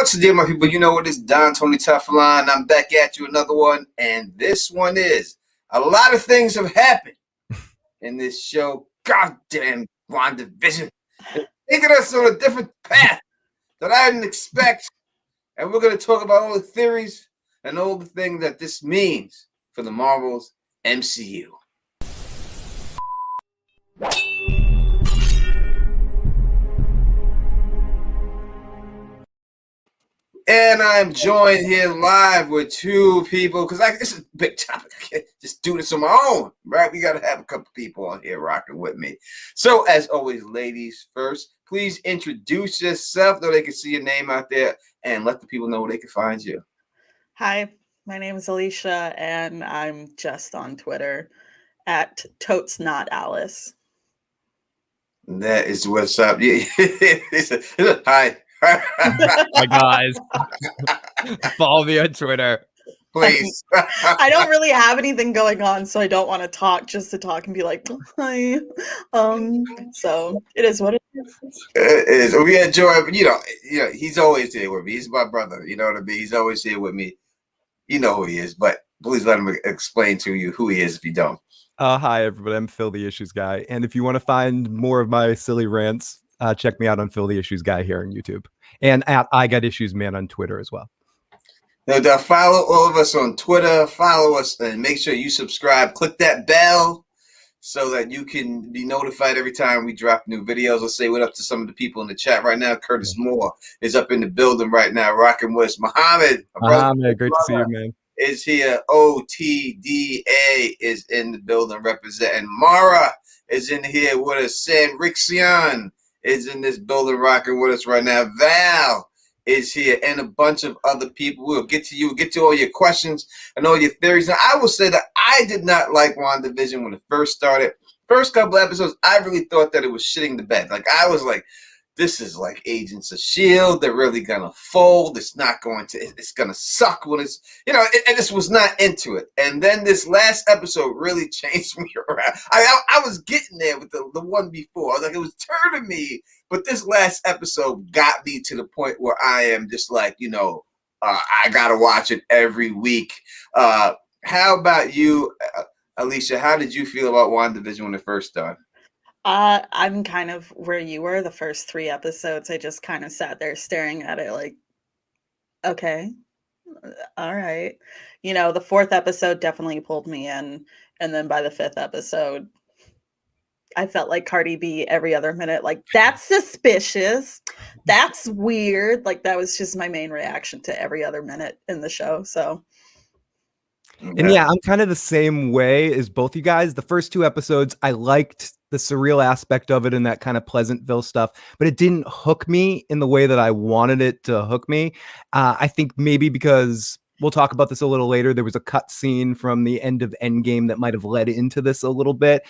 What's the deal, my people? You know what? It's Don Tony Teflon. I'm back at you, another one. And this one is, a lot of things have happened in this show. Goddamn WandaVision. It's taking us on a different path that I didn't expect. And we're going to talk about all the theories and all the things that this means for the Marvel's MCU. And I'm joined here live with two people because this is a big topic. I can't just do this on my own, right? We got to have a couple people on here rocking with me. So, as always, ladies first, please introduce yourself so they can see your name out there and let the people know where they can find you. Hi, my name is Alicia, and I'm just on Twitter at TotsNotAlice. That is what's up. Yeah. Hi. Hi guys, follow me on Twitter, please. I don't really have anything going on, so I don't want to talk just to talk and be like, hi. So it is what it is. It is. We enjoy. You know, he's always here with me. He's my brother. You know what I mean? He's always here with me. You know who he is, but please let him explain to you who he is if you don't. Hi everybody, I'm Phil the Issues Guy, and if you want to find more of my silly rants, check me out on Phil the Issues Guy here on YouTube, and at I Got Issues Man on Twitter as well. Now, follow all of us on Twitter. Follow us and make sure you subscribe. Click that bell so that you can be notified every time we drop new videos. Let's say what up to some of the people in the chat right now. Curtis Moore is up in the building right now, rocking with us. Muhammad, great to see you, man. Is here. OTDA is in the building representing. Mara is in here with us. San Rixion is in this building rocking with us right now. Val is here and a bunch of other people. We'll get to you, get to all your questions and all your theories. Now, I will say that I did not like WandaVision when it first started. First couple episodes, I really thought that it was shitting the bed. Like, I was like, this is like Agents of S.H.I.E.L.D. They're really going to fold. It's not going to, it's going to suck when it's, you know, and this was not into it. And then this last episode really changed me around. I was getting there with the one before. I was like, it was turning me. But this last episode got me to the point where I am just like, you know, I got to watch it every week. How about you, Alicia? How did you feel about WandaVision when it first started? I'm kind of where you were the first 3 episodes. I just kind of sat there staring at it like, okay, all right. You know, the 4th episode definitely pulled me in. And then by the 5th episode, I felt like Cardi B every other minute. Like, that's suspicious. That's weird. Like, that was just my main reaction to every other minute in the show. So. And yeah, I'm kind of the same way as both you guys. The first 2 episodes, I liked the surreal aspect of it and that kind of Pleasantville stuff, but it didn't hook me in the way that I wanted it to hook me. I think maybe because we'll talk about this a little later. There was a cut scene from the end of Endgame that might have led into this a little bit,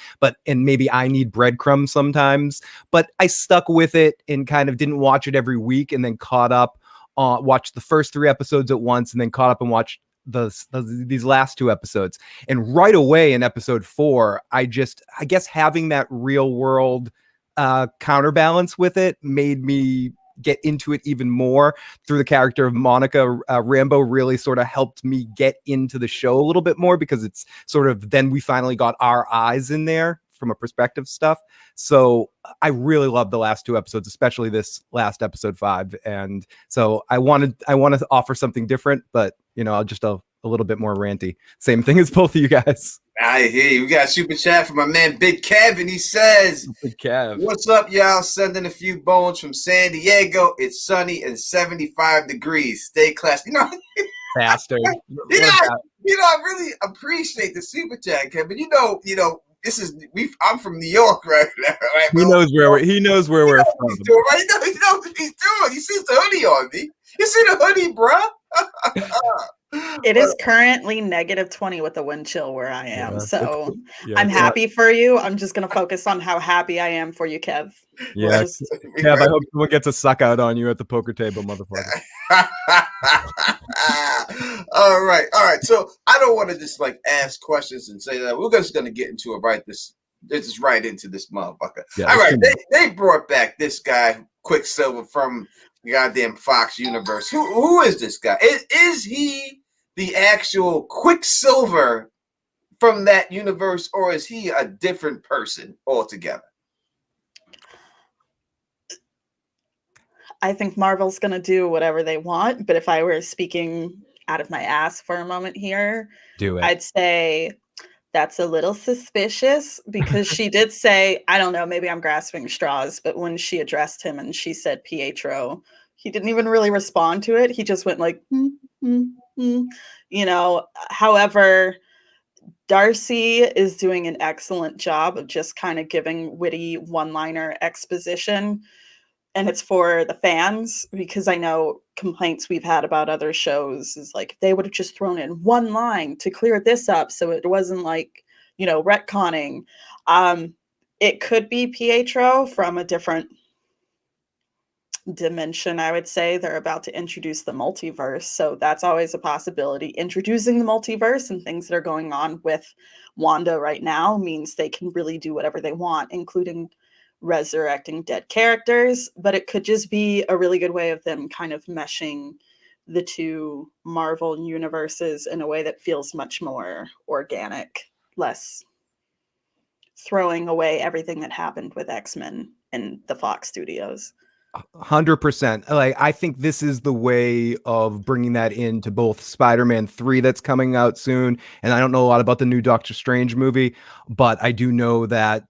and maybe I need breadcrumbs sometimes, but I stuck with it and kind of didn't watch it every week and then caught up, watched the first 3 episodes at once and then caught up and watched these last 2 episodes. And right away in episode 4, I guess having that real world counterbalance with it made me get into it even more through the character of Monica Rambeau. Really sort of helped me get into the show a little bit more because it's sort of, then we finally got our eyes in there from a perspective stuff. So I really loved the last 2 episodes, especially this last episode 5. And so I want to offer something different, but you know, just a little bit more ranty. Same thing as both of you guys. I hear you. We got a super chat from my man Big Kev, and he says, Big Kev, what's up, y'all? Sending a few bones from San Diego. It's sunny and 75 degrees. Stay classy. You know, bastard. I really appreciate the super chat, Kevin. You know, this is I'm from New York right now. Right? He knows where we're from. He knows what he's doing, right? He knows what he's doing. He sees the hoodie on me. You see the hoodie, bro? It is currently -20 with the wind chill where I am. Yeah, so I'm happy for you. I'm just going to focus on how happy I am for you, Kev. Yeah, Kev, I hope someone gets a suck out on you at the poker table, motherfucker. All right. So I don't want to just like ask questions and say that. We're just going to get into it right this right into this motherfucker. Yeah, all right. They brought back this guy, Quicksilver, from goddamn Fox universe. Who is this guy? Is he the actual Quicksilver from that universe, or is he a different person altogether? I think Marvel's going to do whatever they want, but if I were speaking out of my ass for a moment here, Do it. I'd say that's a little suspicious, because she did say, I don't know, maybe I'm grasping straws, but when she addressed him and she said Pietro, he didn't even really respond to it. He just went like, you know. However, Darcy is doing an excellent job of just kind of giving witty one-liner exposition. And it's for the fans, because I know complaints we've had about other shows is like, they would have just thrown in one line to clear this up, so it wasn't like, you know, retconning. It could be Pietro from a different dimension, I would say. They're about to introduce the multiverse, so that's always a possibility. Introducing the multiverse and things that are going on with Wanda right now means they can really do whatever they want, including resurrecting dead characters, but it could just be a really good way of them kind of meshing the two Marvel universes in a way that feels much more organic, less throwing away everything that happened with X-Men in the Fox studios. 100%. Like, I think this is the way of bringing that into both Spider-Man 3 that's coming out soon, and I don't know a lot about the new Doctor Strange movie, but I do know that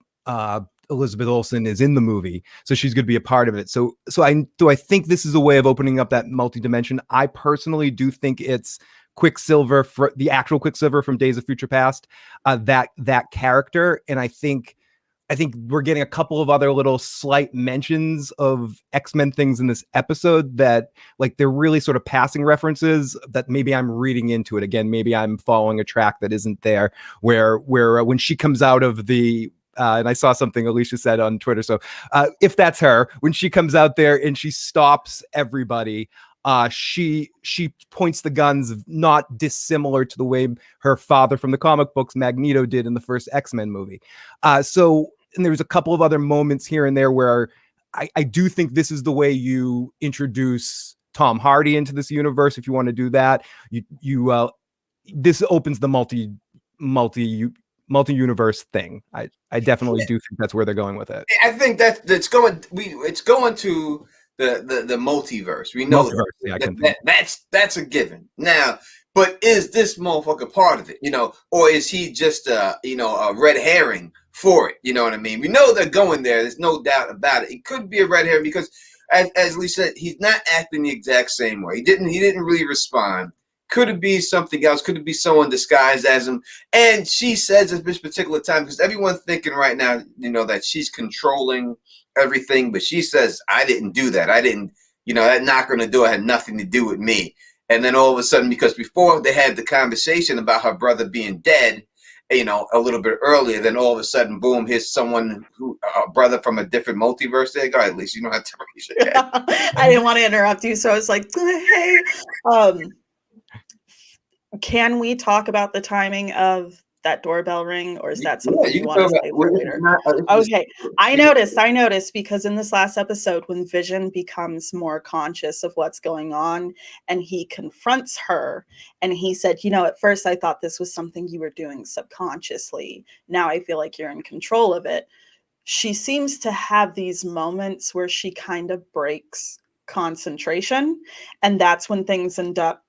Elizabeth Olsen is in the movie, so she's going to be a part of it. So I think this is a way of opening up that multi-dimension. I personally do think it's Quicksilver, for the actual Quicksilver from Days of Future Past, that character, and I think we're getting a couple of other little slight mentions of X-Men things in this episode that, like, they're really sort of passing references that maybe I'm reading into it. Again, maybe I'm following a track that isn't there, where when she comes out of the and I saw something Alicia said on Twitter. So if that's her, when she comes out there and she stops everybody, she points the guns, not dissimilar to the way her father from the comic books, Magneto, did in the first X-Men movie. And there's a couple of other moments here and there where I do think this is the way you introduce Tom Hardy into this universe. If you want to do that, this opens the multi-universe thing. I definitely do think that's where they're going with it. I think it's going to the multiverse. We know that's a given. Now, but is this motherfucker part of it? You know, or is he just a red herring for it? You know what I mean? We know they're going there. There's no doubt about it. It could be a red herring because, as Lee said, he's not acting the exact same way. He didn't really respond. Could it be something else? Could it be someone disguised as him? And she says at this particular time, because everyone's thinking right now, that she's controlling everything, but she says, I didn't do that. I didn't, that knock on the door had nothing to do with me. And then all of a sudden, because before they had the conversation about her brother being dead, a little bit earlier, then all of a sudden, boom, here's someone a brother from a different multiverse. There, go ahead, at least you don't have to raise your head. I didn't want to interrupt you, so I was like, hey, can we talk about the timing of that doorbell ring, or is that something you want to say for later? Okay, I noticed because in this last episode, when Vision becomes more conscious of what's going on and he confronts her and he said, at first I thought this was something you were doing subconsciously. Now I feel like you're in control of it. She seems to have these moments where she kind of breaks concentration, and that's when things end up,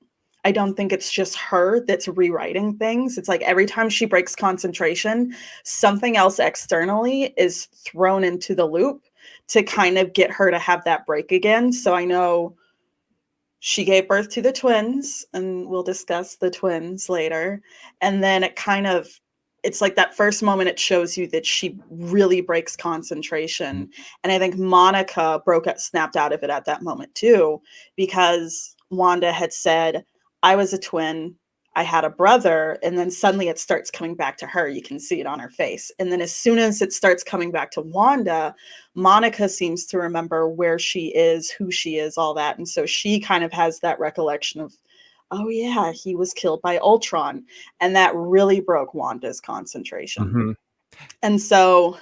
I don't think it's just her that's rewriting things. It's like every time she breaks concentration, something else externally is thrown into the loop to kind of get her to have that break again. So I know she gave birth to the twins, and we'll discuss the twins later. And then it's like that first moment it shows you that she really breaks concentration. And I think Monica snapped out of it at that moment too, because Wanda had said, I was a twin, I had a brother, and then suddenly it starts coming back to her. You can see it on her face. And then as soon as it starts coming back to Wanda, Monica seems to remember where she is, who she is, all that. And so she kind of has that recollection of, oh yeah, he was killed by Ultron. And that really broke Wanda's concentration. Mm-hmm. And so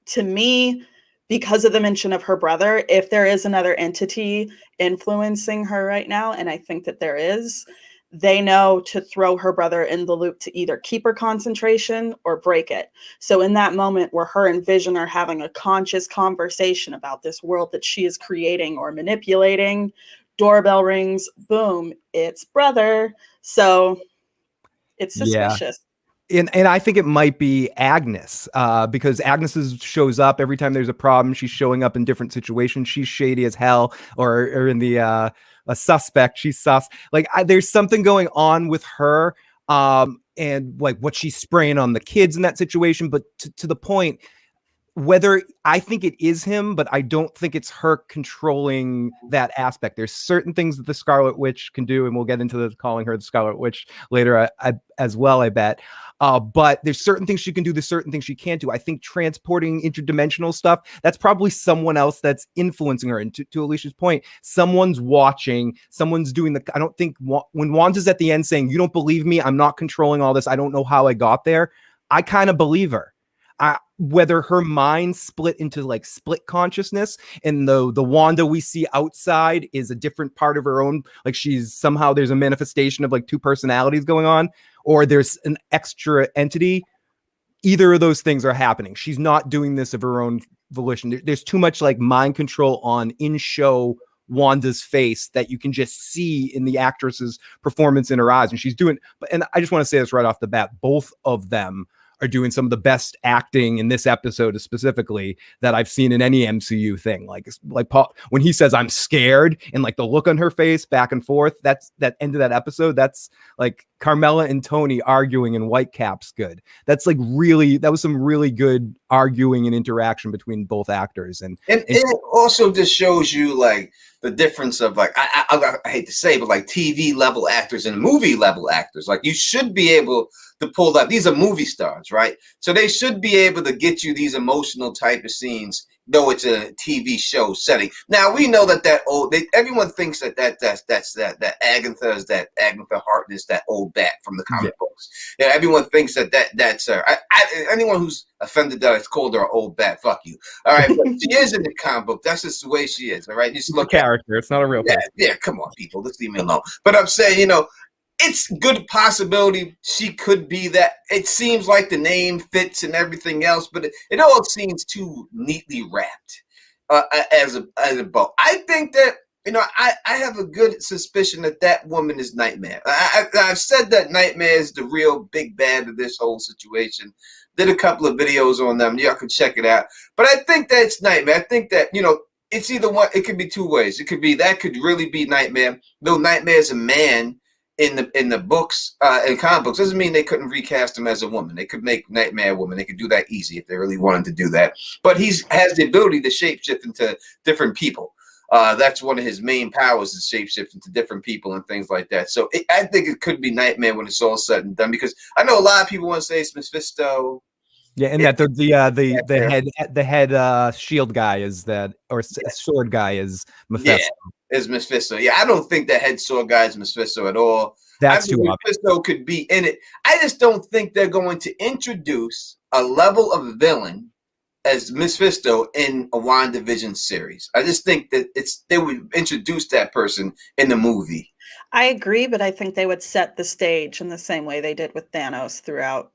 to me, because of the mention of her brother, if there is another entity influencing her right now, and I think that there is, they know to throw her brother in the loop to either keep her concentration or break it. So in that moment where her and Vision are having a conscious conversation about this world that she is creating or manipulating, doorbell rings, boom, it's brother. So it's suspicious. And I think it might be Agnes, because shows up every time there's a problem. She's showing up in different situations. She's shady as hell, or in the a suspect. She's sus. Like there's something going on with her, and like what she's spraying on the kids in that situation. But to the point, whether I think it is him, but I don't think it's her controlling that aspect. There's certain things that the Scarlet Witch can do, and we'll get into calling her the Scarlet Witch later as well, I bet. But there's certain things she can do, there's certain things she can't do. I think transporting interdimensional stuff, that's probably someone else that's influencing her. And to Alicia's point, someone's watching, someone's doing I don't think when Wanda's at the end saying, "You don't believe me, I'm not controlling all this, I don't know how I got there," I kind of believe her. Whether her mind split into like split consciousness, and the Wanda we see outside is a different part of her own, like there's a manifestation of like two personalities going on, or there's an extra entity. Either of those things are happening. She's not doing this of her own volition. There's too much like mind control on in-show Wanda's face that you can just see in the actress's performance in her eyes, and she's doing. And I just want to say this right off the bat: both of them are doing some of the best acting in this episode specifically that I've seen in any MCU thing. Like Paul, when he says "I'm scared" and like the look on her face back and forth, that's that end of that episode. That's like Carmella and Tony arguing in Whitecaps. Good. That's like that was some really good arguing and interaction between both actors. And it also just shows you like the difference of like, I hate to say, but like TV level actors and movie level actors. Like you should be able to pull that. These are movie stars, right? So they should be able to get you these emotional type of scenes, though it's a TV show setting. Now we know that everyone thinks that Agatha is that Agatha Harkness, that old bat from the comic books. Yeah, everyone thinks that's her. Anyone who's offended that it's called her an old bat, fuck you. All right, but she is in the comic book. That's just the way she is. All right, just look at character. It's not a real person. Yeah, come on, people, let's leave me alone. But I'm saying, it's good possibility she could be that. It seems like the name fits and everything else, but it all seems too neatly wrapped as a bow. I think that I have a good suspicion that woman is Nightmare. I've said that Nightmare is the real big bad of this whole situation. Did a couple of videos on them. Y'all can check it out. But I think that's Nightmare. I think that it's either one. It could be two ways. It could be that could really be Nightmare. Though Nightmare is a man in the books and comic books, doesn't mean they couldn't recast him as a woman. They could make Nightmare a woman. They could do that easy if they really wanted to do that. But he has the ability to shapeshift into different people. That's one of his main powers, is shapeshift into different people and things like that. So I think it could be Nightmare when it's all said and done, because I know a lot of people want to say it's Mephisto. Yeah, and that the head shield guy is that, or sword guy is Mephisto. Yeah, is Mephisto. Yeah, I don't think the head sword guy is Mephisto at all. That's too obvious. Mephisto could be in it. I just don't think they're going to introduce a level of villain as Mephisto in a WandaVision series. I just think that they would introduce that person in the movie. I agree, but I think they would set the stage in the same way they did with Thanos throughout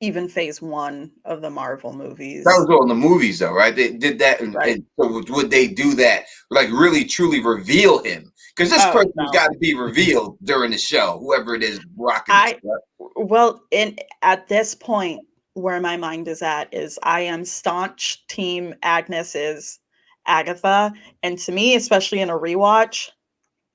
even phase 1 of the Marvel movies. That was all in the movies, though, right? They did that, right. And so would they do that, like really truly reveal him? Because this person's got to be revealed during the show, whoever it is rocking this stuff. Well, at this point, where my mind is at is I am staunch team Agnes is Agatha. And to me, especially in a rewatch,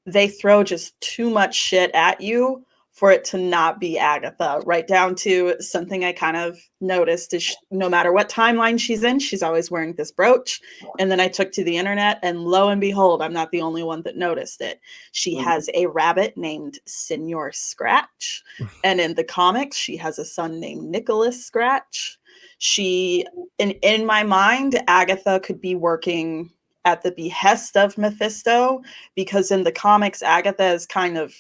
they throw just too much shit at you for it to not be Agatha, right down to something I kind of noticed is no matter what timeline she's in, she's always wearing this brooch. And then I took to the internet and lo and behold, I'm not the only one that noticed it. She has a rabbit named Senor Scratch. And in the comics, she has a son named Nicholas Scratch. In my mind, Agatha could be working at the behest of Mephisto, because in the comics, Agatha is kind of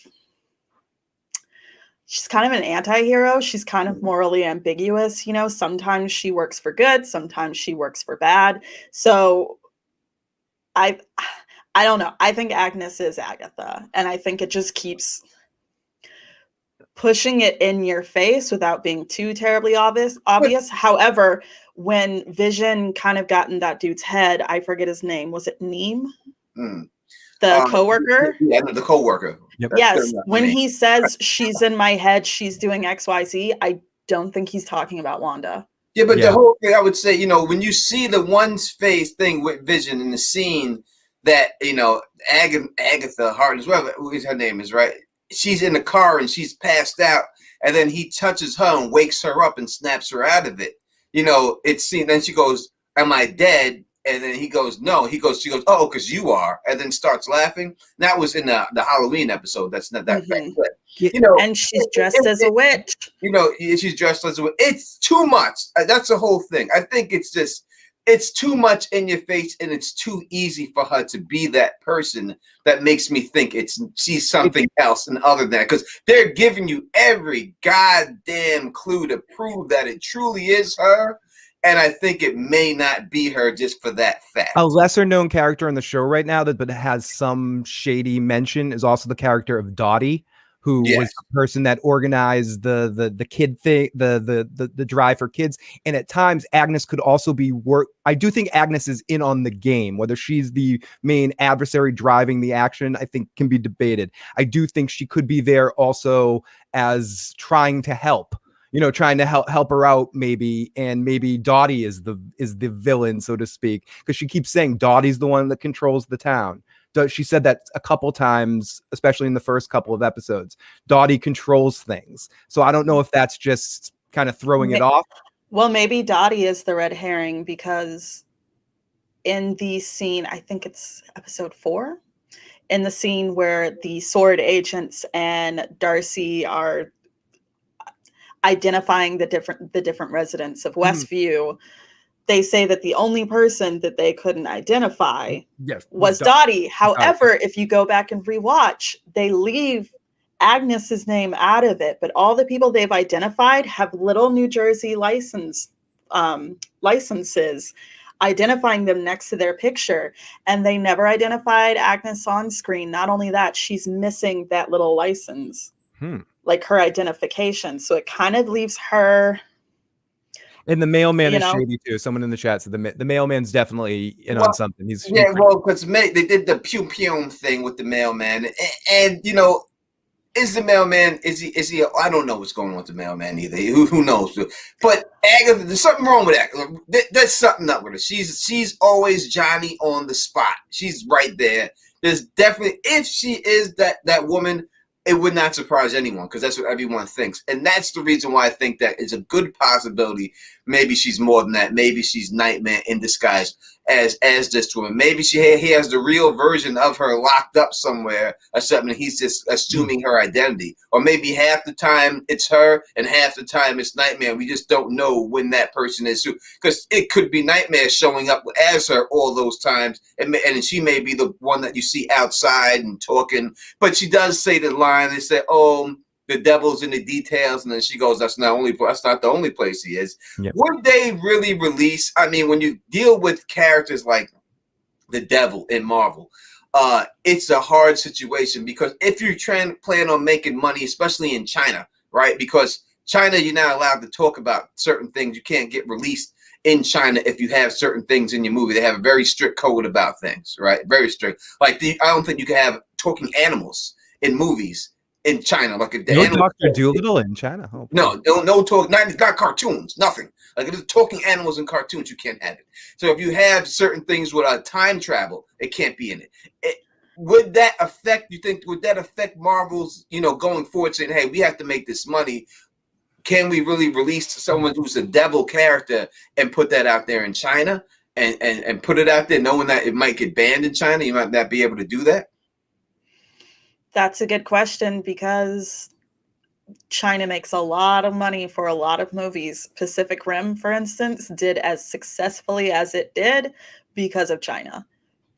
she's kind of an anti-hero. She's kind of morally ambiguous, you know. Sometimes she works for good, sometimes she works for bad. So I don't know. I think Agnes is Agatha, and I think it just keeps pushing it in your face without being too terribly obvious. However, when Vision kind of got in that dude's head, I forget his name. Was it Neem? The coworker? Yeah, the coworker. Yep. Yes. When he says she's in my head, she's doing XYZ, I don't think he's talking about Wanda. Yeah, but the whole thing, I would say, you know, when you see the one's face thing with Vision in the scene that, you know, Agatha Harkness, whatever her name is, right? She's in the car and she's passed out, and then he touches her and wakes her up and snaps her out of it. You know, it's seen. Then she goes, "Am I dead?" And then he goes, "No." She goes, "Oh, because you are," and then starts laughing. That was in the Halloween episode. That's not that good. You know, and she's dressed as a witch. You know, she's dressed as a witch. It's too much. That's the whole thing. I think it's too much in your face, and it's too easy for her to be that person that makes me think she's something else and other than that, because they're giving you every goddamn clue to prove that it truly is her. And I think it may not be her just for that fact. A lesser known character in the show right now but has some shady mention is also the character of Dottie, who was the person that organized the kid thing, the drive for kids. And at times Agnes could also be I do think Agnes is in on the game. Whether she's the main adversary driving the action, I think can be debated. I do think she could be there also as trying to help. You know, trying to help her out, maybe, and maybe Dottie is the villain, so to speak, because she keeps saying Dottie's the one that controls the town. She said that a couple times, especially in the first couple of episodes. Dottie controls things, so I don't know if that's just kind of throwing it off. Well, maybe Dottie is the red herring, because in the scene, I think it's episode 4, in the scene where the sword agents and Darcy are identifying the different residents of Westview, they say that the only person that they couldn't identify was Dottie. However, if you go back and rewatch, they leave Agnes's name out of it, but all the people they've identified have little New Jersey licenses identifying them next to their picture, and they never identified Agnes on screen. Not only that, she's missing that little license. Like her identification. So it kind of leaves her. And the mailman is shady too. Someone in the chat said the mailman's definitely in on something. Because they did the pew pew thing with the mailman, and you know, is the mailman is he? I don't know what's going on with the mailman either. Who knows? But Agatha, there's something wrong with that. There's something up with her. She's always Johnny on the spot. She's right there. There's definitely, if she is that woman, it would not surprise anyone, because that's what everyone thinks. And that's the reason why I think that is a good possibility. Maybe she's more than that. Maybe she's Nightmare in disguise as this woman. Maybe he has the real version of her locked up somewhere or something, and he's just assuming her identity. Or maybe half the time it's her and half the time it's Nightmare. We just don't know when that person is. Because it could be Nightmare showing up as her all those times, and she may be the one that you see outside and talking. But she does say the line, they say, "Oh, the devil's in the details," and then she goes, that's not the only place he is. Yep. Would they really release? I mean, when you deal with characters like the devil in Marvel, it's a hard situation, because if you're plan on making money, especially in China, right? Because China, you're not allowed to talk about certain things. You can't get released in China if you have certain things in your movie. They have a very strict code about things, right? Very strict. Like I don't think you can have talking animals in movies in China, like a Dr. Dolittle in China. Oh, no talk, not cartoons, nothing. Like if it's talking animals in cartoons, you can't have it. So if you have certain things with time travel, it can't be in it. Would that affect? You think would that affect Marvel's, going forward, saying, "Hey, we have to make this money. Can we really release someone who's a devil character and put that out there in China and put it out there, knowing that it might get banned in China? You might not be able to do that." That's a good question, because China makes a lot of money for a lot of movies. Pacific Rim, for instance, did as successfully as it did because of China,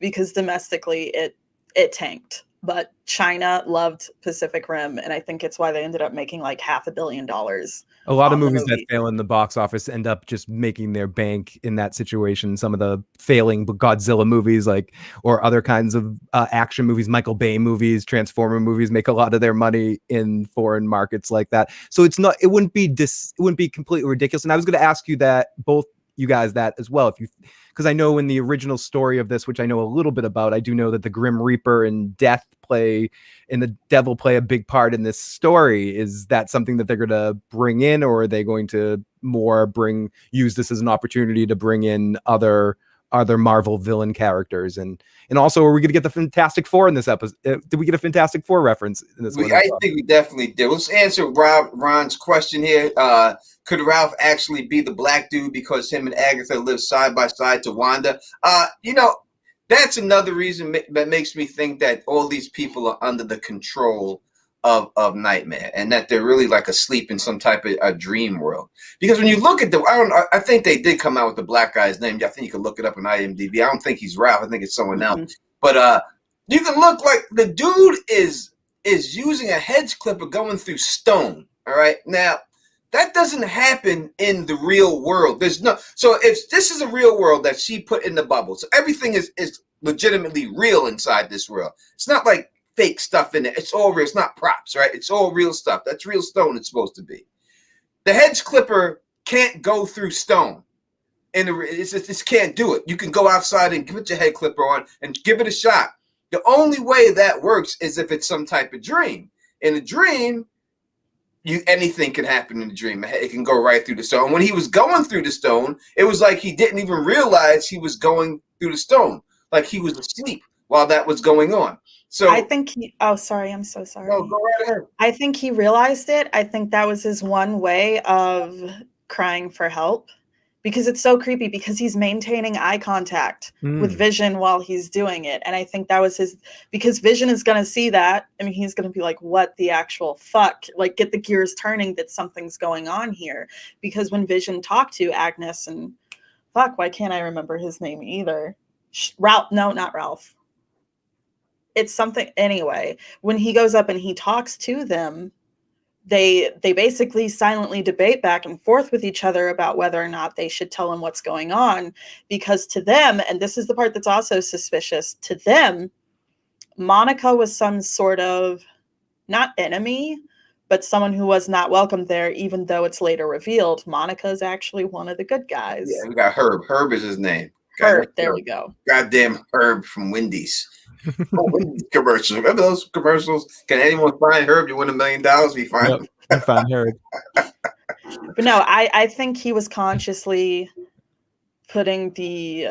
because domestically it tanked. but China loved Pacific Rim, and I think it's why they ended up making like $500 million. A lot of movies that fail in the box office end up just making their bank in that situation. Some of the failing Godzilla movies, like, or other kinds of action movies, Michael Bay movies, Transformer movies, make a lot of their money in foreign markets like that. So it wouldn't be completely ridiculous. And I was going to ask you that, both you guys, that as well, because I know in the original story of this, which I know a little bit about, I do know that the Grim Reaper and Death and the Devil play a big part in this story. Is that something that they're going to bring in, or are they going to more use this as an opportunity to bring in other Marvel villain characters? And also, are we going to get the Fantastic Four in this episode? Did we get a Fantastic Four reference in this one? I think we definitely did. Let's answer Ron's question here. Could Ralph actually be the black dude because him and Agatha live side by side to Wanda? That's another reason that makes me think that all these people are under the control of Nightmare, and that they're really like asleep in some type of a dream world. Because when you look at I think they did come out with the black guy's name. I think you can look it up on IMDb. I don't think he's Ralph. I think it's someone else. But you can look like the dude is using a hedge clipper going through stone. All right, now that doesn't happen in the real world. So if this is a real world that she put in the bubble, so everything is legitimately real inside this world. It's not like fake stuff in it. It's all real. It's not props, right? It's all real stuff. That's real stone. It's supposed to be. The hedge clipper can't go through stone, and it just can't do it. You can go outside and put your head clipper on and give it a shot. The only way that works is if it's some type of dream. In a dream, anything can happen in a dream. It can go right through the stone. When he was going through the stone, it was like he didn't even realize he was going through the stone. Like he was asleep while that was going on. So I think sorry, I'm so sorry. No, go right ahead. I think he realized it. I think that was his one way of crying for help, because it's so creepy, because he's maintaining eye contact with Vision while he's doing it. And I think that was because Vision is going to see that. I mean, he's going to be like, what the actual fuck? Like, get the gears turning that something's going on here. Because when Vision talked to Agnes and why can't I remember his name either? Ralph. No, not Ralph. It's something. Anyway, when he goes up and he talks to them, they basically silently debate back and forth with each other about whether or not they should tell him what's going on, because to them, and this is the part that's also suspicious, to them, Monica was some sort of, not enemy, but someone who was not welcome there, even though it's later revealed Monica is actually one of the good guys. Yeah, we got Herb. Herb is his name. Herb, there we go. Goddamn Herb from Wendy's. Wendy's commercials. Remember those commercials? Can anyone find Herb? You win $1 million. We find him. I found Herb. But no, I think he was consciously putting the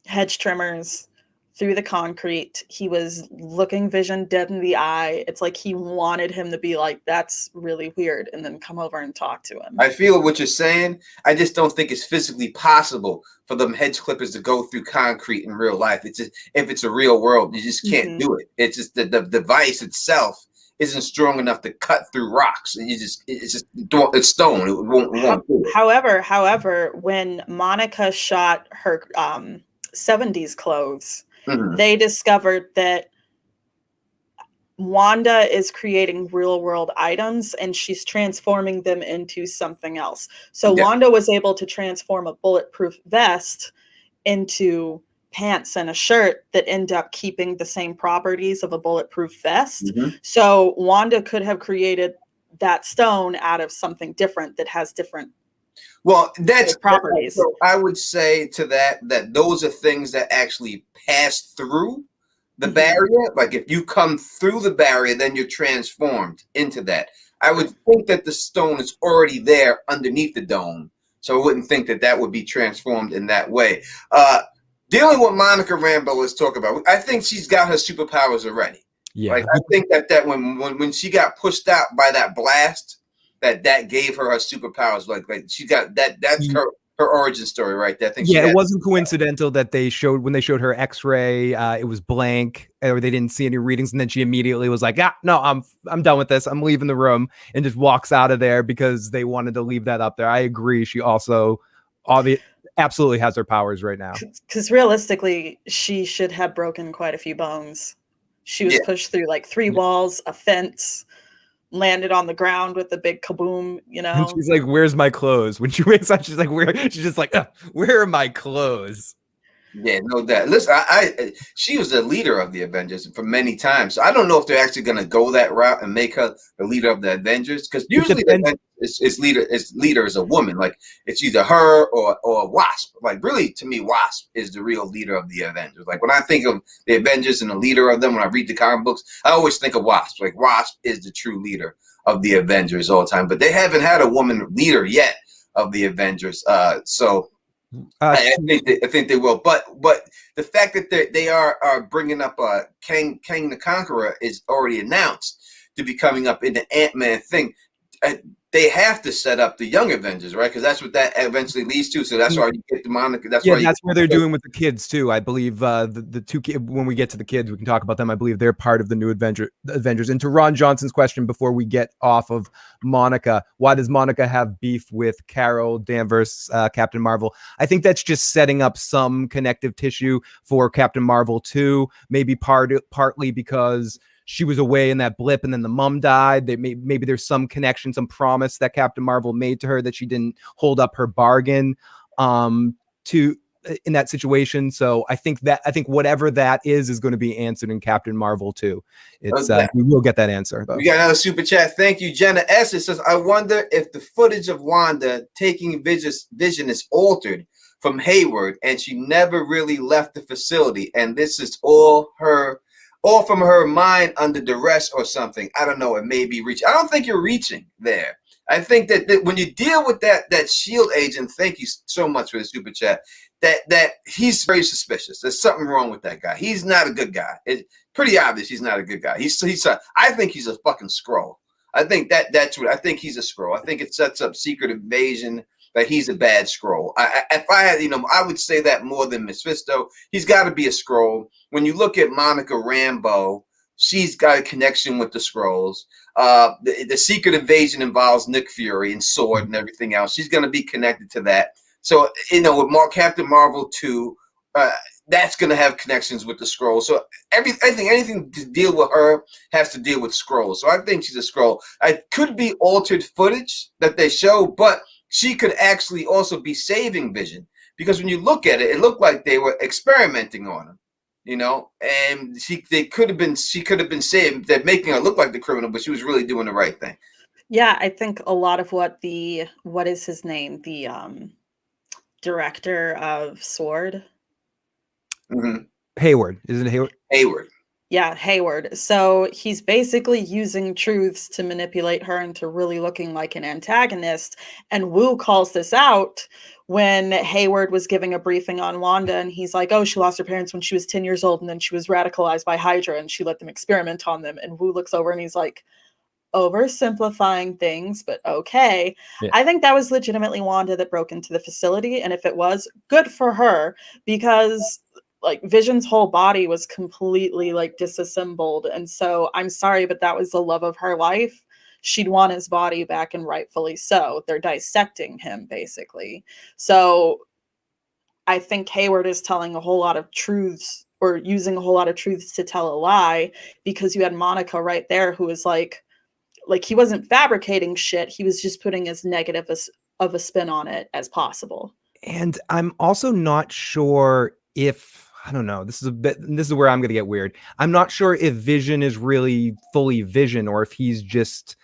hedge trimmers through the concrete. He was looking Vision dead in the eye. It's like he wanted him to be like, that's really weird, and then come over and talk to him. I feel what you're saying. I just don't think it's physically possible for them hedge clippers to go through concrete in real life. It's just, if it's a real world, you just can't do it. It's just the device itself isn't strong enough to cut through rocks. And it's stone. It won't do it. However, when Monica shot her 70s clothes, they discovered that Wanda is creating real world items and she's transforming them into something else. So Wanda was able to transform a bulletproof vest into pants and a shirt that end up keeping the same properties of a bulletproof vest. So Wanda could have created that stone out of something different that has different that's properties. So I would say to that those are things that actually pass through the barrier. Like if you come through the barrier, then you're transformed into that. I would think that the stone is already there underneath the dome. So I wouldn't think that would be transformed in that way. Dealing with Monica Rambeau, let's talk about. I think she's got her superpowers already. Yeah. Like, I think that when she got pushed out by that blast, that gave her superpowers. Like she got that. That's her origin story right there. I think. Yeah, it wasn't coincidental that when they showed her X-ray, it was blank, or they didn't see any readings, and then she immediately was like, no, I'm done with this. I'm leaving the room, and just walks out of there because they wanted to leave that up there. I agree. She also absolutely has her powers right now. Because realistically, she should have broken quite a few bones. She was pushed through like 3 walls, a fence, landed on the ground with a big kaboom, you know. And she's like, "Where's my clothes?" When she wakes up, she's like, "Where?" She's just like, "Where are my clothes?" Yeah, no doubt. Listen, she was the leader of the Avengers for many times. So I don't know if they're actually going to go that route and make her the leader of the Avengers, because usually the leader is a woman. Like it's either her or Wasp. Like really, to me, Wasp is the real leader of the Avengers. Like when I think of the Avengers and the leader of them, when I read the comic books, I always think of Wasp. Like Wasp is the true leader of the Avengers all the time. But they haven't had a woman leader yet of the Avengers. So. I think they will, but the fact that they are bringing up Kang the Conqueror is already announced to be coming up in the Ant-Man thing. They have to set up the young Avengers, right? Because that's what that eventually leads to. So that's why you get the Monica. That's why that's where they're doing with the kids too. I believe the two kids. When we get to the kids, we can talk about them. I believe they're part of the new Avengers. And to Ron Johnson's question before we get off of Monica, why does Monica have beef with Carol Danvers, Captain Marvel? I think that's just setting up some connective tissue for Captain Marvel 2. Maybe partly because she was away in that blip and then the mom died. Maybe there's some connection, some promise that Captain Marvel made to her that she didn't hold up her bargain to in that situation. So I think whatever that is going to be answered in Captain Marvel 2. It's we will get that answer though. We got another super chat. Thank you, Jenna S. It says, I wonder if the footage of Wanda taking vision is altered from Hayward and she never really left the facility, and this is all from her mind under duress or something. I don't know. It may be reaching. I don't think you're reaching there. I think that when you deal with that SHIELD agent, thank you so much for the super chat, that he's very suspicious. There's something wrong with that guy. He's not a good guy. It's pretty obvious he's not a good guy. I think he's a fucking Skrull. I think that's what I think. He's a Skrull. I think it sets up secret invasion, that he's a bad Skrull. If I had, I would say that more than Mephisto. He's got to be a Skrull. When you look at Monica Rambeau, she's got a connection with the Skrulls. The secret invasion involves Nick Fury and Sword and everything else. She's going to be connected to that. So, with Captain Marvel 2, that's going to have connections with the Skrulls. So anything to deal with her has to deal with Skrulls. So I think she's a Skrull. It could be altered footage that they show, but she could actually also be saving Vision, because when you look at it, it looked like they were experimenting on him, and she could have been saved. They're making her look like the criminal, but she was really doing the right thing. Yeah, I think a lot of what is his name? The director of Sword. Mm-hmm. Hayward, isn't it Hayward? Hayward. Yeah, Hayward. So he's basically using truths to manipulate her into really looking like an antagonist. And Wu calls this out when Hayward was giving a briefing on Wanda, and he's like, oh, she lost her parents when she was 10 years old, and then she was radicalized by Hydra, and she let them experiment on them. And Wu looks over and he's like, oversimplifying things, but okay. Yeah. I think that was legitimately Wanda that broke into the facility, and if it was, good for her, because Vision's whole body was completely disassembled, and so I'm sorry, but that was the love of her life. She'd want his body back, and rightfully so. They're dissecting him basically. So I think Hayward is telling a whole lot of truths, or using a whole lot of truths to tell a lie, because you had Monica right there who was like he wasn't fabricating shit. He was just putting as negative of a spin on it as possible. And I'm also not sure if, I don't know, this is where I'm going to get weird. I'm not sure if Vision is really fully Vision, or if he's just,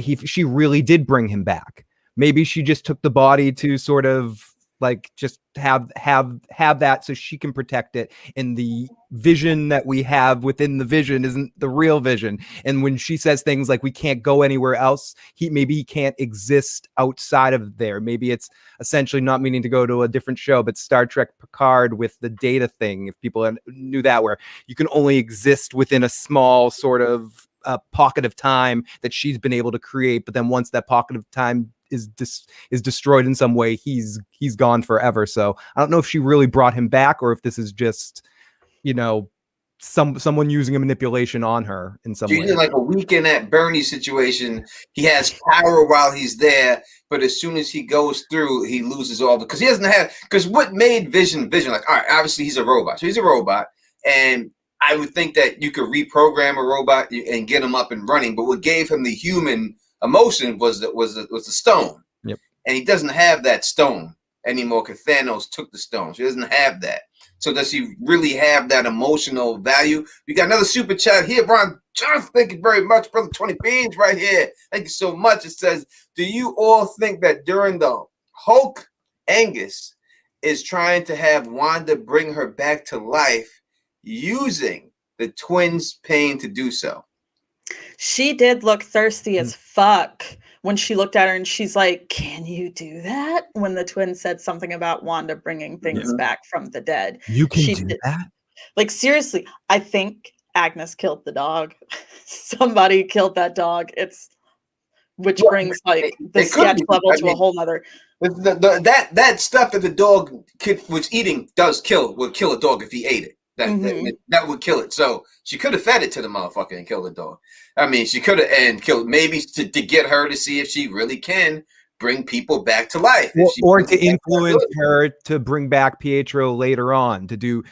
she really did bring him back. Maybe she just took the body to sort of just have that so she can protect it. And the Vision that we have within the Vision isn't the real Vision. And when she says things like we can't go anywhere else, he can't exist outside of there. Maybe it's essentially, not meaning to go to a different show, but Star Trek Picard with the data thing, if people knew that, where you can only exist within a small sort of pocket of time that she's been able to create. But then once that pocket of time is destroyed in some way, he's gone forever. So I don't know if she really brought him back, or if this is just, someone using a manipulation on her in some way. Like a Weekend at Bernie situation. He has power while he's there, but as soon as he goes through, he loses all because he doesn't have. Because what made Vision? Like, all right, obviously he's a robot, so he's a robot, and I would think that you could reprogram a robot and get him up and running, but what gave him the human emotion was the stone. Yep. And he doesn't have that stone anymore because Thanos took the stone. So he doesn't have that. So does he really have that emotional value? We got another super chat here, Brian Johnson. Thank you very much, brother. 20 beans right here. Thank you so much. It says, do you all think that during the Hulk, Angus is trying to have Wanda bring her back to life using the twins' pain to do so? She did look thirsty as fuck when she looked at her and she's like, can you do that? When the twins said something about Wanda bringing things back from the dead. You can do that? Like, seriously, I think Agnes killed the dog. Somebody killed that dog. Which brings like the sketch level to a whole nother. That stuff that the dog was eating would kill a dog if he ate it. That would kill it. So she could have fed it to the motherfucker and killed the dog. I mean, she could have and killed maybe to get her to see if she really can bring people back to life, or to influence her to bring back Pietro later on to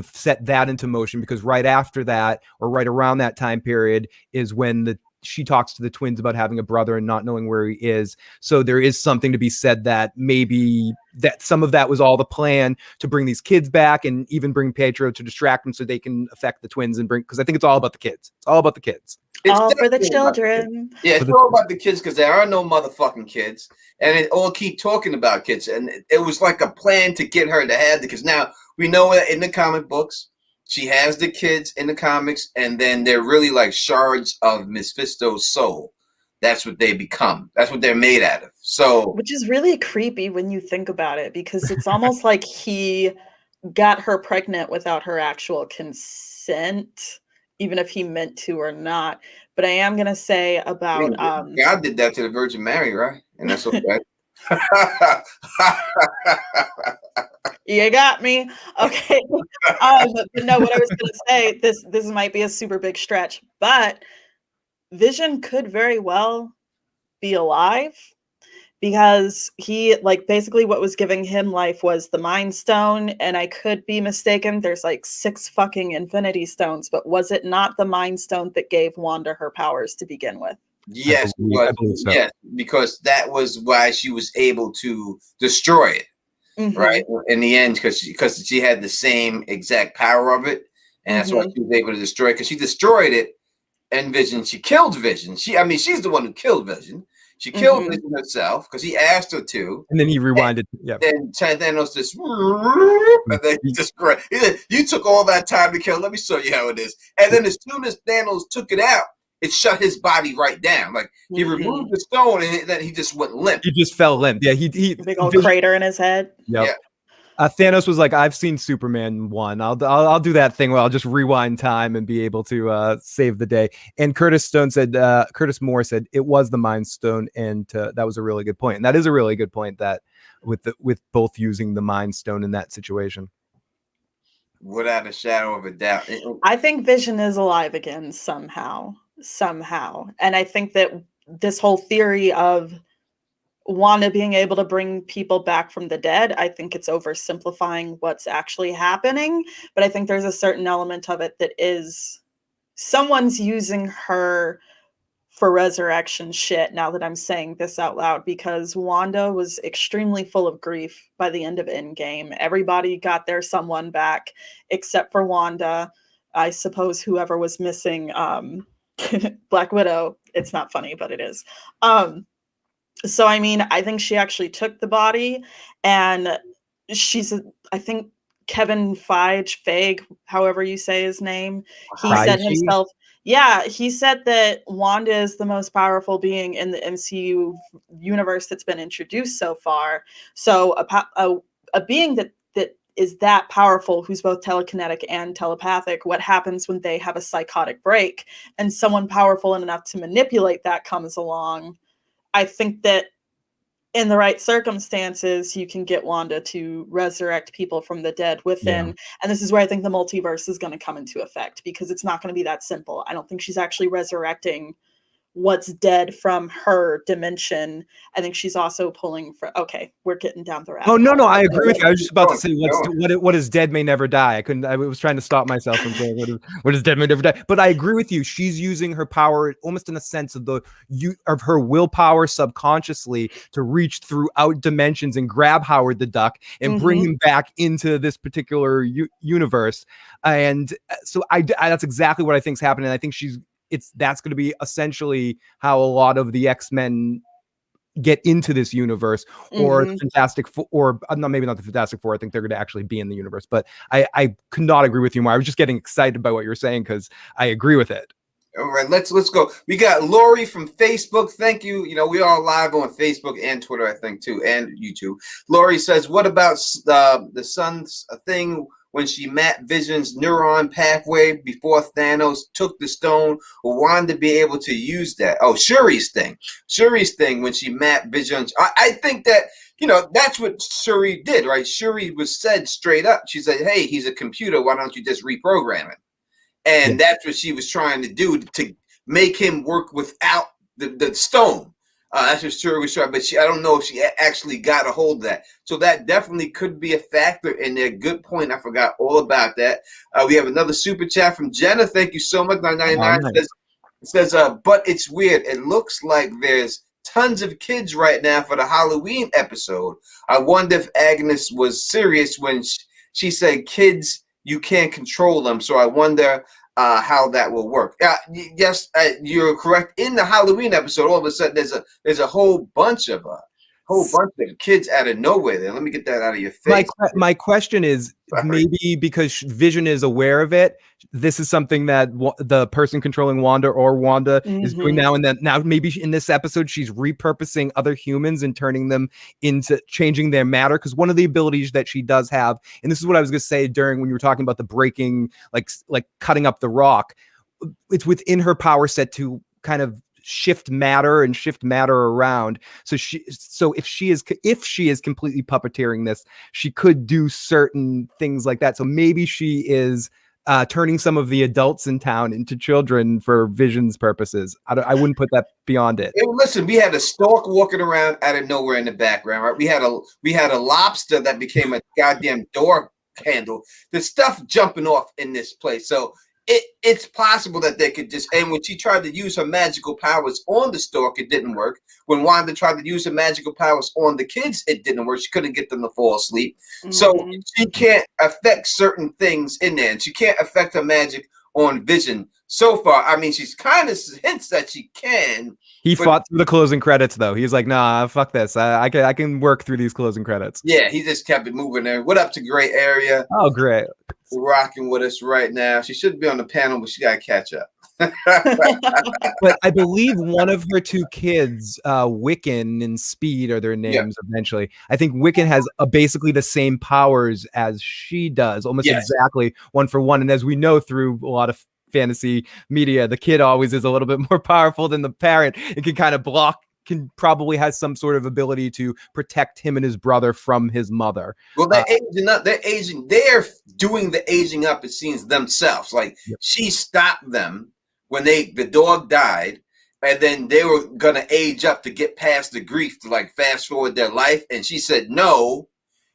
set that into motion, because right after that or right around that time period is when she talks to the twins about having a brother and not knowing where he is. So there is something to be said that maybe that some of that was all the plan to bring these kids back and even bring Pietro to distract them so they can affect the twins because I think it's all about the kids. It's all about the kids. It's all for the children. Yeah, it's all about the kids because there are no motherfucking kids. And it all keep talking about kids. And it was like a plan to get her to have because now we know that in the comic books, she has the kids in the comics, and then they're really like shards of Mephisto's soul. That's what they become. That's what they're made out of. So, which is really creepy when you think about it, because it's almost like he got her pregnant without her actual consent, even if he meant to or not. But I am gonna say about God did that to the Virgin Mary, right? And that's okay. You got me. Okay. But no, what I was gonna say, this might be a super big stretch, but Vision could very well be alive, because he, like, basically what was giving him life was the Mind Stone, and I could be mistaken. There's like 6 fucking Infinity Stones, but was it not the Mind Stone that gave Wanda her powers to begin with? Yes, I believe so. Yes, because that was why she was able to destroy it, right? In the end, because she had the same exact power of it, and that's why she was able to destroy it, because she destroyed it, and Vision, she killed Vision. She's the one who killed Vision. She killed Vision herself because he asked her to. And then he rewinded. Then Thanos just, and then he just, he said, you took all that time to kill. Let me show you how it is. And then as soon as Thanos took it out, it shut his body right down. Like he removed the stone, and then he just went limp. He just fell limp. Yeah, he big old crater in his head. Yep. Yeah. Thanos was like, I've seen Superman 1. I'll do that thing where I'll just rewind time and be able to save the day. And Curtis Moore said it was the Mind Stone, and that was a really good point. And that is a really good point, that with both using the Mind Stone in that situation. Without a shadow of a doubt. I think Vision is alive again somehow. And I think that this whole theory of Wanda being able to bring people back from the dead, I think it's oversimplifying what's actually happening. But I think there's a certain element of it that is someone's using her for resurrection shit, now that I'm saying this out loud, because Wanda was extremely full of grief by the end of Endgame. Everybody got their someone back except for Wanda. I suppose whoever was missing Black Widow. It's not funny, but it is. So, I mean, I think she actually took the body, and I think Kevin Feige, however you say his name, he said himself, he said that Wanda is the most powerful being in the MCU universe that's been introduced so far. So a being that is that powerful, who's both telekinetic and telepathic, what happens when they have a psychotic break and someone powerful enough to manipulate that comes along? I think that in the right circumstances, you can get Wanda to resurrect people from the dead within. And this is where I think the multiverse is going to come into effect, because it's not going to be that simple. I don't think she's actually resurrecting what's dead from her dimension. I think she's also pulling for. Okay, we're getting down the rabbit Oh no, hole. I agree with you. I was just about to say Going. what is dead may never die. I was trying to stop myself from saying what is dead may never die. But I agree with you. She's using her power almost in a sense of of her willpower subconsciously to reach throughout dimensions and grab Howard the Duck and bring him back into this particular universe. And so that's exactly what I think is happening. I think that's going to be essentially how a lot of the X-Men get into this universe, or Fantastic Four, or maybe not the Fantastic Four. I think they're going to actually be in the universe, but I could not agree with you more. I was just getting excited by what you're saying because I agree with it. All right, let's go. We got Lori from Facebook. Thank you. You know, we are live on Facebook and Twitter, I think, too, and YouTube. Lori says, what about the Sun's thing when she mapped Vision's neuron pathway before Thanos took the stone? Will Wanda be able to use that? Oh, Shuri's thing when she mapped Vision's. I think that, you know, that's what Shuri did, right? Shuri was said straight up. She said, hey, he's a computer. Why don't you just reprogram it? And that's what she was trying to do, to make him work without the stone. That's what Shuri was trying, but I don't know if she actually got a hold of that. So that definitely could be a factor in there. Good point. I forgot all about that. We have another super chat from Jenna. Thank you so much. 999 says, but it's weird. It looks like there's tons of kids right now for the Halloween episode. I wonder if Agnes was serious when she said kids, you can't control them. So I wonder how that will work. Yes, you're correct. In the Halloween episode, all of a sudden there's a whole bunch of kids out of nowhere. There, let me get that out of your face. My question is, maybe because Vision is aware of it, this is something that the person controlling Wanda is doing now, and then now maybe in this episode she's repurposing other humans and turning them into changing their matter. Because one of the abilities that she does have, and this is what I was going to say when you were talking about the breaking, like cutting up the rock, it's within her power set to kind of shift matter around. So if she is completely puppeteering this, she could do certain things like that. So maybe she is turning some of the adults in town into children for Vision's purposes. I wouldn't put that beyond it. Hey, listen, we had a stork walking around out of nowhere in the background, right? We had a lobster that became a goddamn door handle. There's stuff jumping off in this place. So it's possible that they could just, and when she tried to use her magical powers on the stork, it didn't work. When Wanda tried to use her magical powers on the kids, it didn't work. She couldn't get them to fall asleep. So she can't affect certain things in there, and she can't affect her magic on Vision so far. I mean, she's kind of hints that she can. He fought through the closing credits, though. He's like, nah, fuck this. I can work through these closing credits. Yeah, he just kept it moving there. What up to Gray Area? Oh, great. Rocking with us right now. She should be on the panel, but she got to catch up. But I believe one of her two kids, Wiccan and Speed are their names eventually. I think Wiccan has basically the same powers as she does, almost exactly one for one. And as we know through a lot of fantasy media, the kid always is a little bit more powerful than the parent and can kind of probably has some sort of ability to protect him and his brother from his mother. Well, they're aging up. They're doing the aging up, it seems, themselves. Like she stopped them when the dog died, and then they were gonna age up to get past the grief, to like fast forward their life. And she said, no,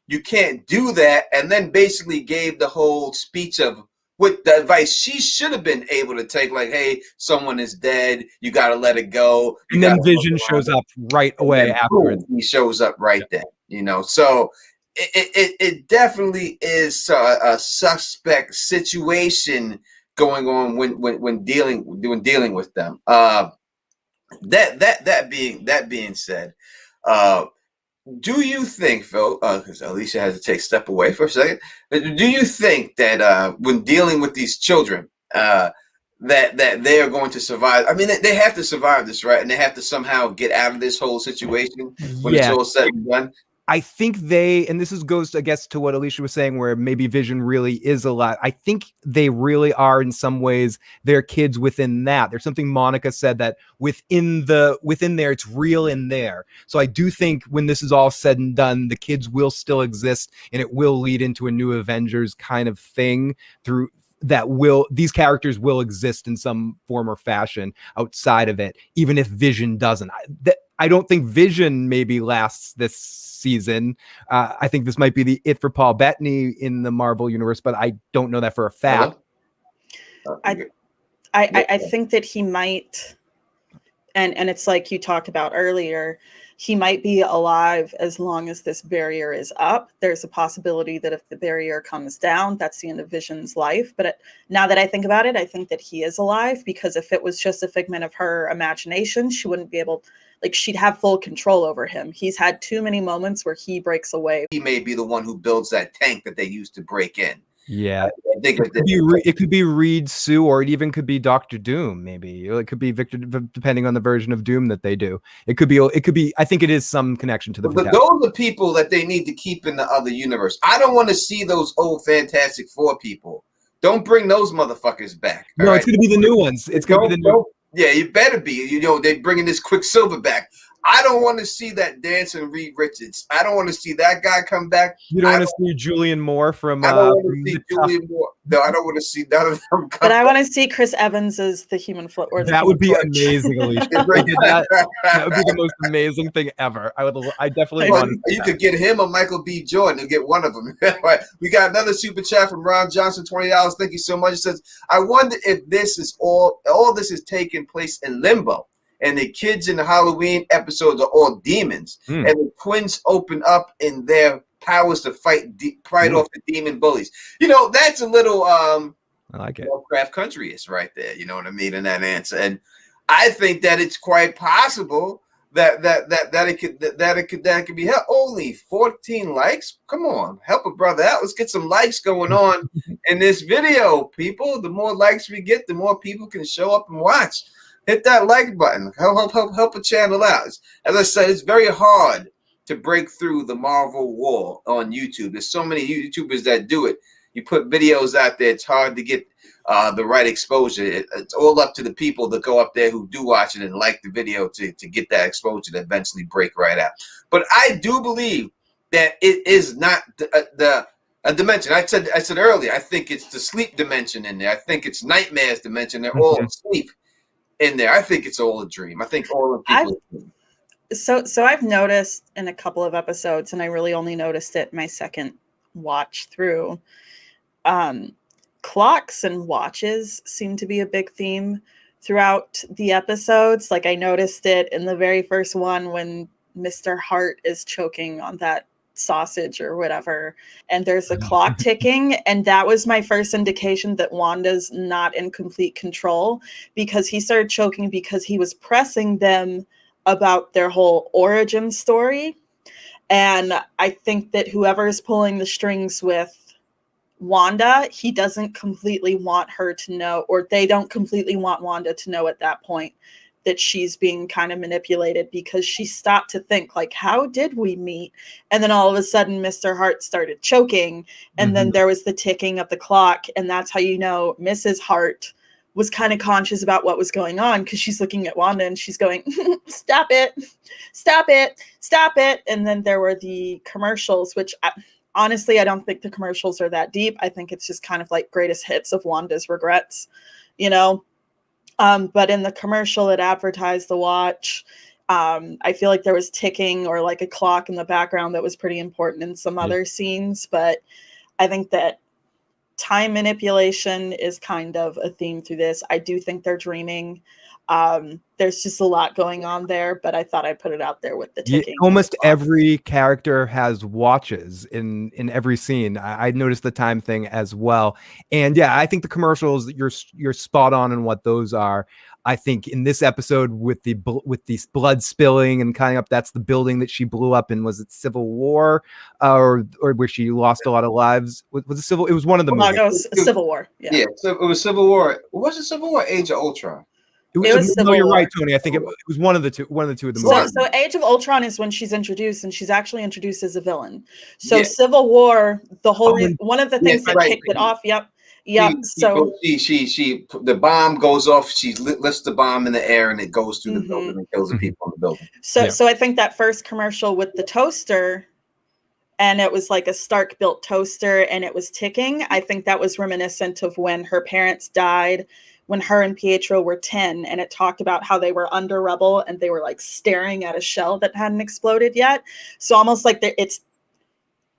you can't do that. And then basically gave the whole speech of with the advice she should have been able to take, like, hey, someone is dead, you got to let it go. And then Vision shows up right away afterwards. He shows up right then, you know. So it definitely is a suspect situation going on when dealing with them. That being said, do you think, Phil, because Alicia has to take a step away for a second, do you think that when dealing with these children, that they are going to survive? I mean, they have to survive this, right? And they have to somehow get out of this whole situation when it's all said and done. I think and this goes, I guess, to what Alicia was saying, where maybe Vision really is alive. I think they really are, in some ways, their kids within that. There's something Monica said that within there, it's real in there. So I do think when this is all said and done, the kids will still exist, and it will lead into a new Avengers kind of thing through these characters will exist in some form or fashion outside of it, even if Vision doesn't. I don't think Vision maybe lasts this season. I think this might be it for Paul Bettany in the Marvel universe, but I don't know that for a fact. I think that he might, and it's like you talked about earlier, he might be alive as long as this barrier is up. There's a possibility that if the barrier comes down, that's the end of Vision's life. But now that I think about it, I think that he is alive, because if it was just a figment of her imagination, she wouldn't be able, like, she'd have full control over him. He's had too many moments where he breaks away. He may be the one who builds that tank that they used to break in. Yeah, it could be Reed Sue, or it even could be Dr. Doom. Maybe it could be Victor, depending on the version of Doom that they do. It could be. I think it is some connection to the. But those are people that they need to keep in the other universe. I don't want to see those old Fantastic Four people. Don't bring those motherfuckers back. No, it's going to be the new ones. It's going to be the new. Yeah, you better be. You know, they're bringing this Quicksilver back. I don't want to see that dancing Reed Richards. I don't want to see that guy come back. You don't want to see Julian Moore from. I don't want to see Julian Moore. No, I don't want to see none of them. But I want to see Chris Evans as the Human Flood. That would be amazing, Alicia. that would be the most amazing thing ever. I definitely want. You could get him or Michael B. Jordan and get one of them. Right. We got another super chat from Ron Johnson, $20. Thank you so much. It says, I wonder if this is all this is taking place in limbo. And the kids in the Halloween episodes are all demons. And the twins open up in their powers to fight off the demon bullies. You know, that's a little I like it. Lovecraft Country-ish right there. You know what I mean? In that answer. And I think that it's quite possible that it could be helped. Only 14 likes. Come on, help a brother out. Let's get some likes going on in this video, people. The more likes we get, the more people can show up and watch. Hit that like button. Help a channel out. As I said, it's very hard to break through the Marvel wall on YouTube. There's so many YouTubers that do it. You put videos out there, it's hard to get the right exposure. It's all up to the people that go up there who do watch it and like the video to get that exposure to eventually break right out. But I do believe that it is not a dimension. I said earlier, I think it's the sleep dimension in there. I think it's nightmares dimension. They're all asleep in there. I think it's all a dream. I think all of people. So I've noticed in a couple of episodes, and I really only noticed it my second watch through. Clocks and watches seem to be a big theme throughout the episodes. Like I noticed it in the very first one when Mr. Hart is choking on that sausage or whatever, and there's a clock ticking, and that was my first indication that Wanda's not in complete control, because he started choking because he was pressing them about their whole origin story. And I think that whoever's pulling the strings with Wanda, he doesn't completely want her to know, or they don't completely want Wanda to know at that point that she's being kind of manipulated, because she stopped to think, like, how did we meet? And then all of a sudden, Mr. Hart started choking, and then there was the ticking of the clock, and that's how you know Mrs. Hart was kind of conscious about what was going on, because she's looking at Wanda and she's going, stop it, stop it, stop it. And then there were the commercials, which honestly, I don't think the commercials are that deep. I think it's just kind of like greatest hits of Wanda's regrets, you know? But in the commercial, it advertised the watch. I feel like there was ticking or like a clock in the background that was pretty important in some other scenes. But I think that time manipulation is kind of a theme through this. I do think they're dreaming. There's just a lot going on there, but I thought I'd put it out there with the ticking. Almost every character has watches in every scene. I noticed the time thing as well. And yeah, I think the commercials, you're spot on in what those are. I think in this episode with the blood spilling and kind of up, that's the building that she blew up in. Was it Civil War, or where she lost a lot of lives? Was it Civil? It was one of the movies. No, it was Civil War. Yeah, so it was Civil War. Was it Civil War? Age of Ultron. It was no, you're right, Tony. I think it was one of the two. One of the two of the movies. So Age of Ultron is when she's introduced, and she's actually introduced as a villain. So Civil War, the whole one of the things that kicked it off. Yep. So she the bomb goes off. She lifts the bomb in the air, and it goes through the building and kills the people in the building. So I think that first commercial with the toaster and it was like a Stark built toaster and it was ticking. I think that was reminiscent of when her parents died, when her and Pietro were 10, and it talked about how they were under rubble and they were like staring at a shell that hadn't exploded yet. So almost like it's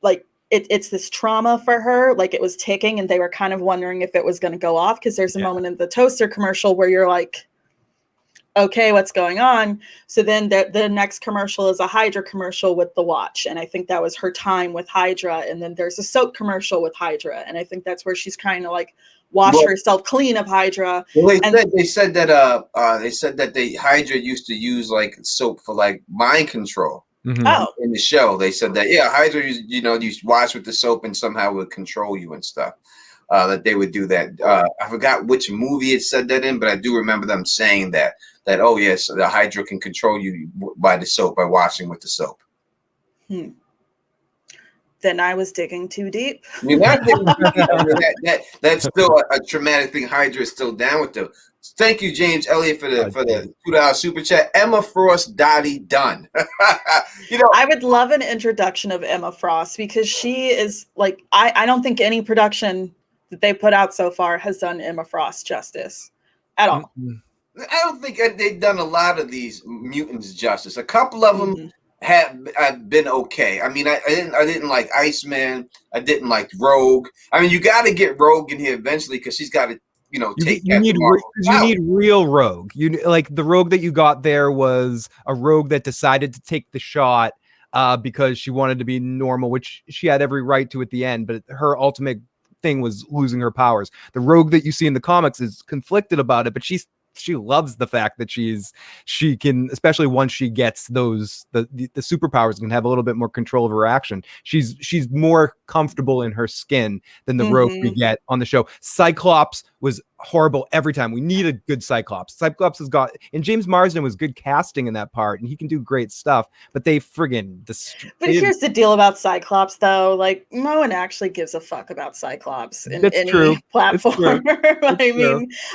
like it's this trauma for her, like it was ticking and they were kind of wondering if it was going to go off, because there's a moment in the toaster commercial where you're like, okay, what's going on? So then the next commercial is a Hydra commercial with the watch. And I think that was her time with Hydra. And then there's a soap commercial with Hydra. And I think that's where she's trying to like wash herself clean of Hydra. Well, they said that Hydra used to use like soap for like mind control. Mm-hmm. Oh, in the show, they said that Hydra, you wash with the soap and somehow would control you and stuff. That they would do that. I forgot which movie it said that in, but I do remember them saying that oh yes, the Hydra can control you by the soap, by washing with the soap. Then I was digging too deep. I mean, that's still a traumatic thing. Hydra is still down with them. Thank you, James Elliott, for the $2 super chat. Emma Frost, Dottie, done. I would love an introduction of Emma Frost, because she is like, I don't think any production that they put out so far has done Emma Frost justice at all. I don't think they've done a lot of these mutants justice. A couple of them have been okay. I mean, I didn't like Iceman. I didn't like Rogue. I mean, you got to get Rogue in here eventually, because she's got to, take. You need real Rogue. You like the Rogue that you got there was a Rogue that decided to take the shot because she wanted to be normal, which she had every right to at the end. But her ultimate thing was losing her powers. The Rogue that you see in the comics is conflicted about it, but she loves the fact that she can, especially once she gets those the superpowers, can have a little bit more control of her action. She's more comfortable in her skin than the Rogue we get on the show. Cyclops was horrible every time. We need a good Cyclops. Cyclops has got, and James Marsden was good casting in that part, and he can do great stuff, but they friggin' But here's the deal about Cyclops, though. Like, no one actually gives a fuck about Cyclops in any platform.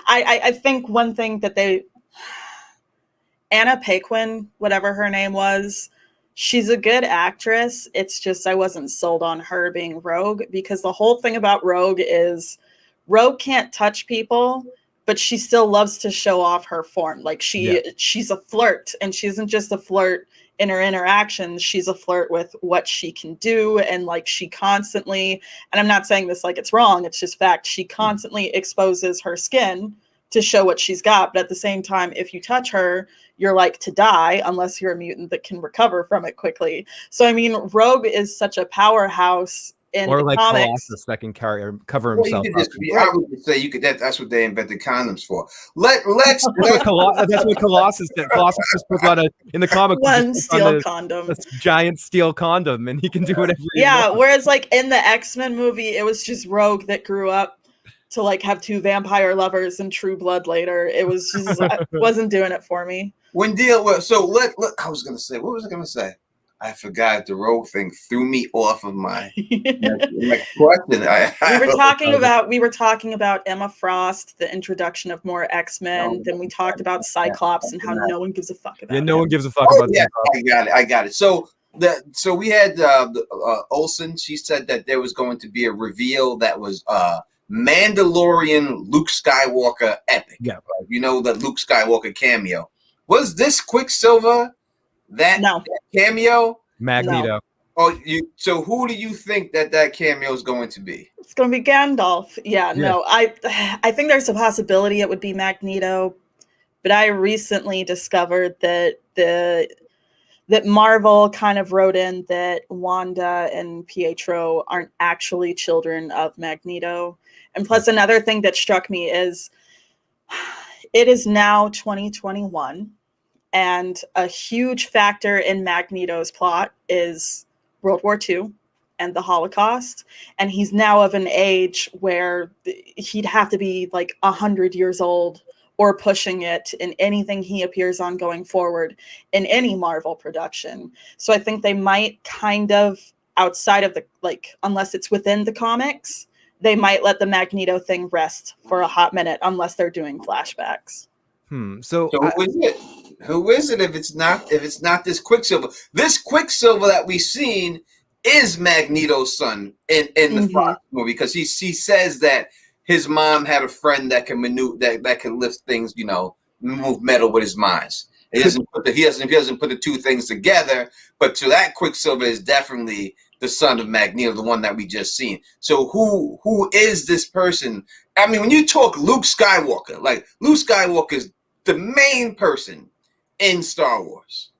I think one thing that Anna Paquin, whatever her name was, she's a good actress. It's just I wasn't sold on her being Rogue, because the whole thing about Rogue is Rogue can't touch people, but she still loves to show off her form. Like she's a flirt, and she isn't just a flirt in her interactions. She's a flirt with what she can do. And like she constantly, and I'm not saying this like it's wrong, it's just fact, she constantly exposes her skin to show what she's got. But at the same time, if you touch her, you're like to die, unless you're a mutant that can recover from it quickly. So, I mean, Rogue is such a powerhouse in the comics. Colossus that can cover himself. I would say you could. That's what they invented condoms for. Let's. That's what Colossus did. Colossus just puts on in the comic one steel condom, a giant steel condom, and he can do whatever. He wants. Whereas like in the X-Men movie, it was just Rogue that grew up to like have 2 vampire lovers and True Blood later. It was just wasn't doing it for me. I was gonna say, what was I gonna say? I forgot. The Rogue thing threw me off of my question. We were talking about Emma Frost, the introduction of more X-Men. Then we talked about Cyclops and how no one gives a fuck about. No one gives a fuck about. Yeah, I got it. So we had Olsen. She said that there was going to be a reveal that was Mandalorian Luke Skywalker epic. Yeah, the Luke Skywalker cameo. Was this Quicksilver? That cameo? Magneto. No. Oh, so who do you think that cameo is going to be? It's going to be Gandalf. Yeah, no, I think there's a possibility it would be Magneto, but I recently discovered that Marvel kind of wrote in that Wanda and Pietro aren't actually children of Magneto. And plus, another thing that struck me is it is now 2021. And a huge factor in Magneto's plot is World War II and the Holocaust. And he's now of an age where he'd have to be like 100 years old or pushing it in anything he appears on going forward in any Marvel production. So I think they might kind of, outside of unless it's within the comics, they might let the Magneto thing rest for a hot minute unless they're doing flashbacks. So who is it? Who is it if it's not this Quicksilver? This Quicksilver that we've seen is Magneto's son in the Fox movie, because he says that his mom had a friend that can maneuver that can lift things, you know, move metal with his minds. He doesn't put the two things together, but to that Quicksilver is definitely the son of Magneto, the one that we just seen. So who is this person? I mean, when you talk Luke Skywalker, like Luke Skywalker is the main person in Star Wars.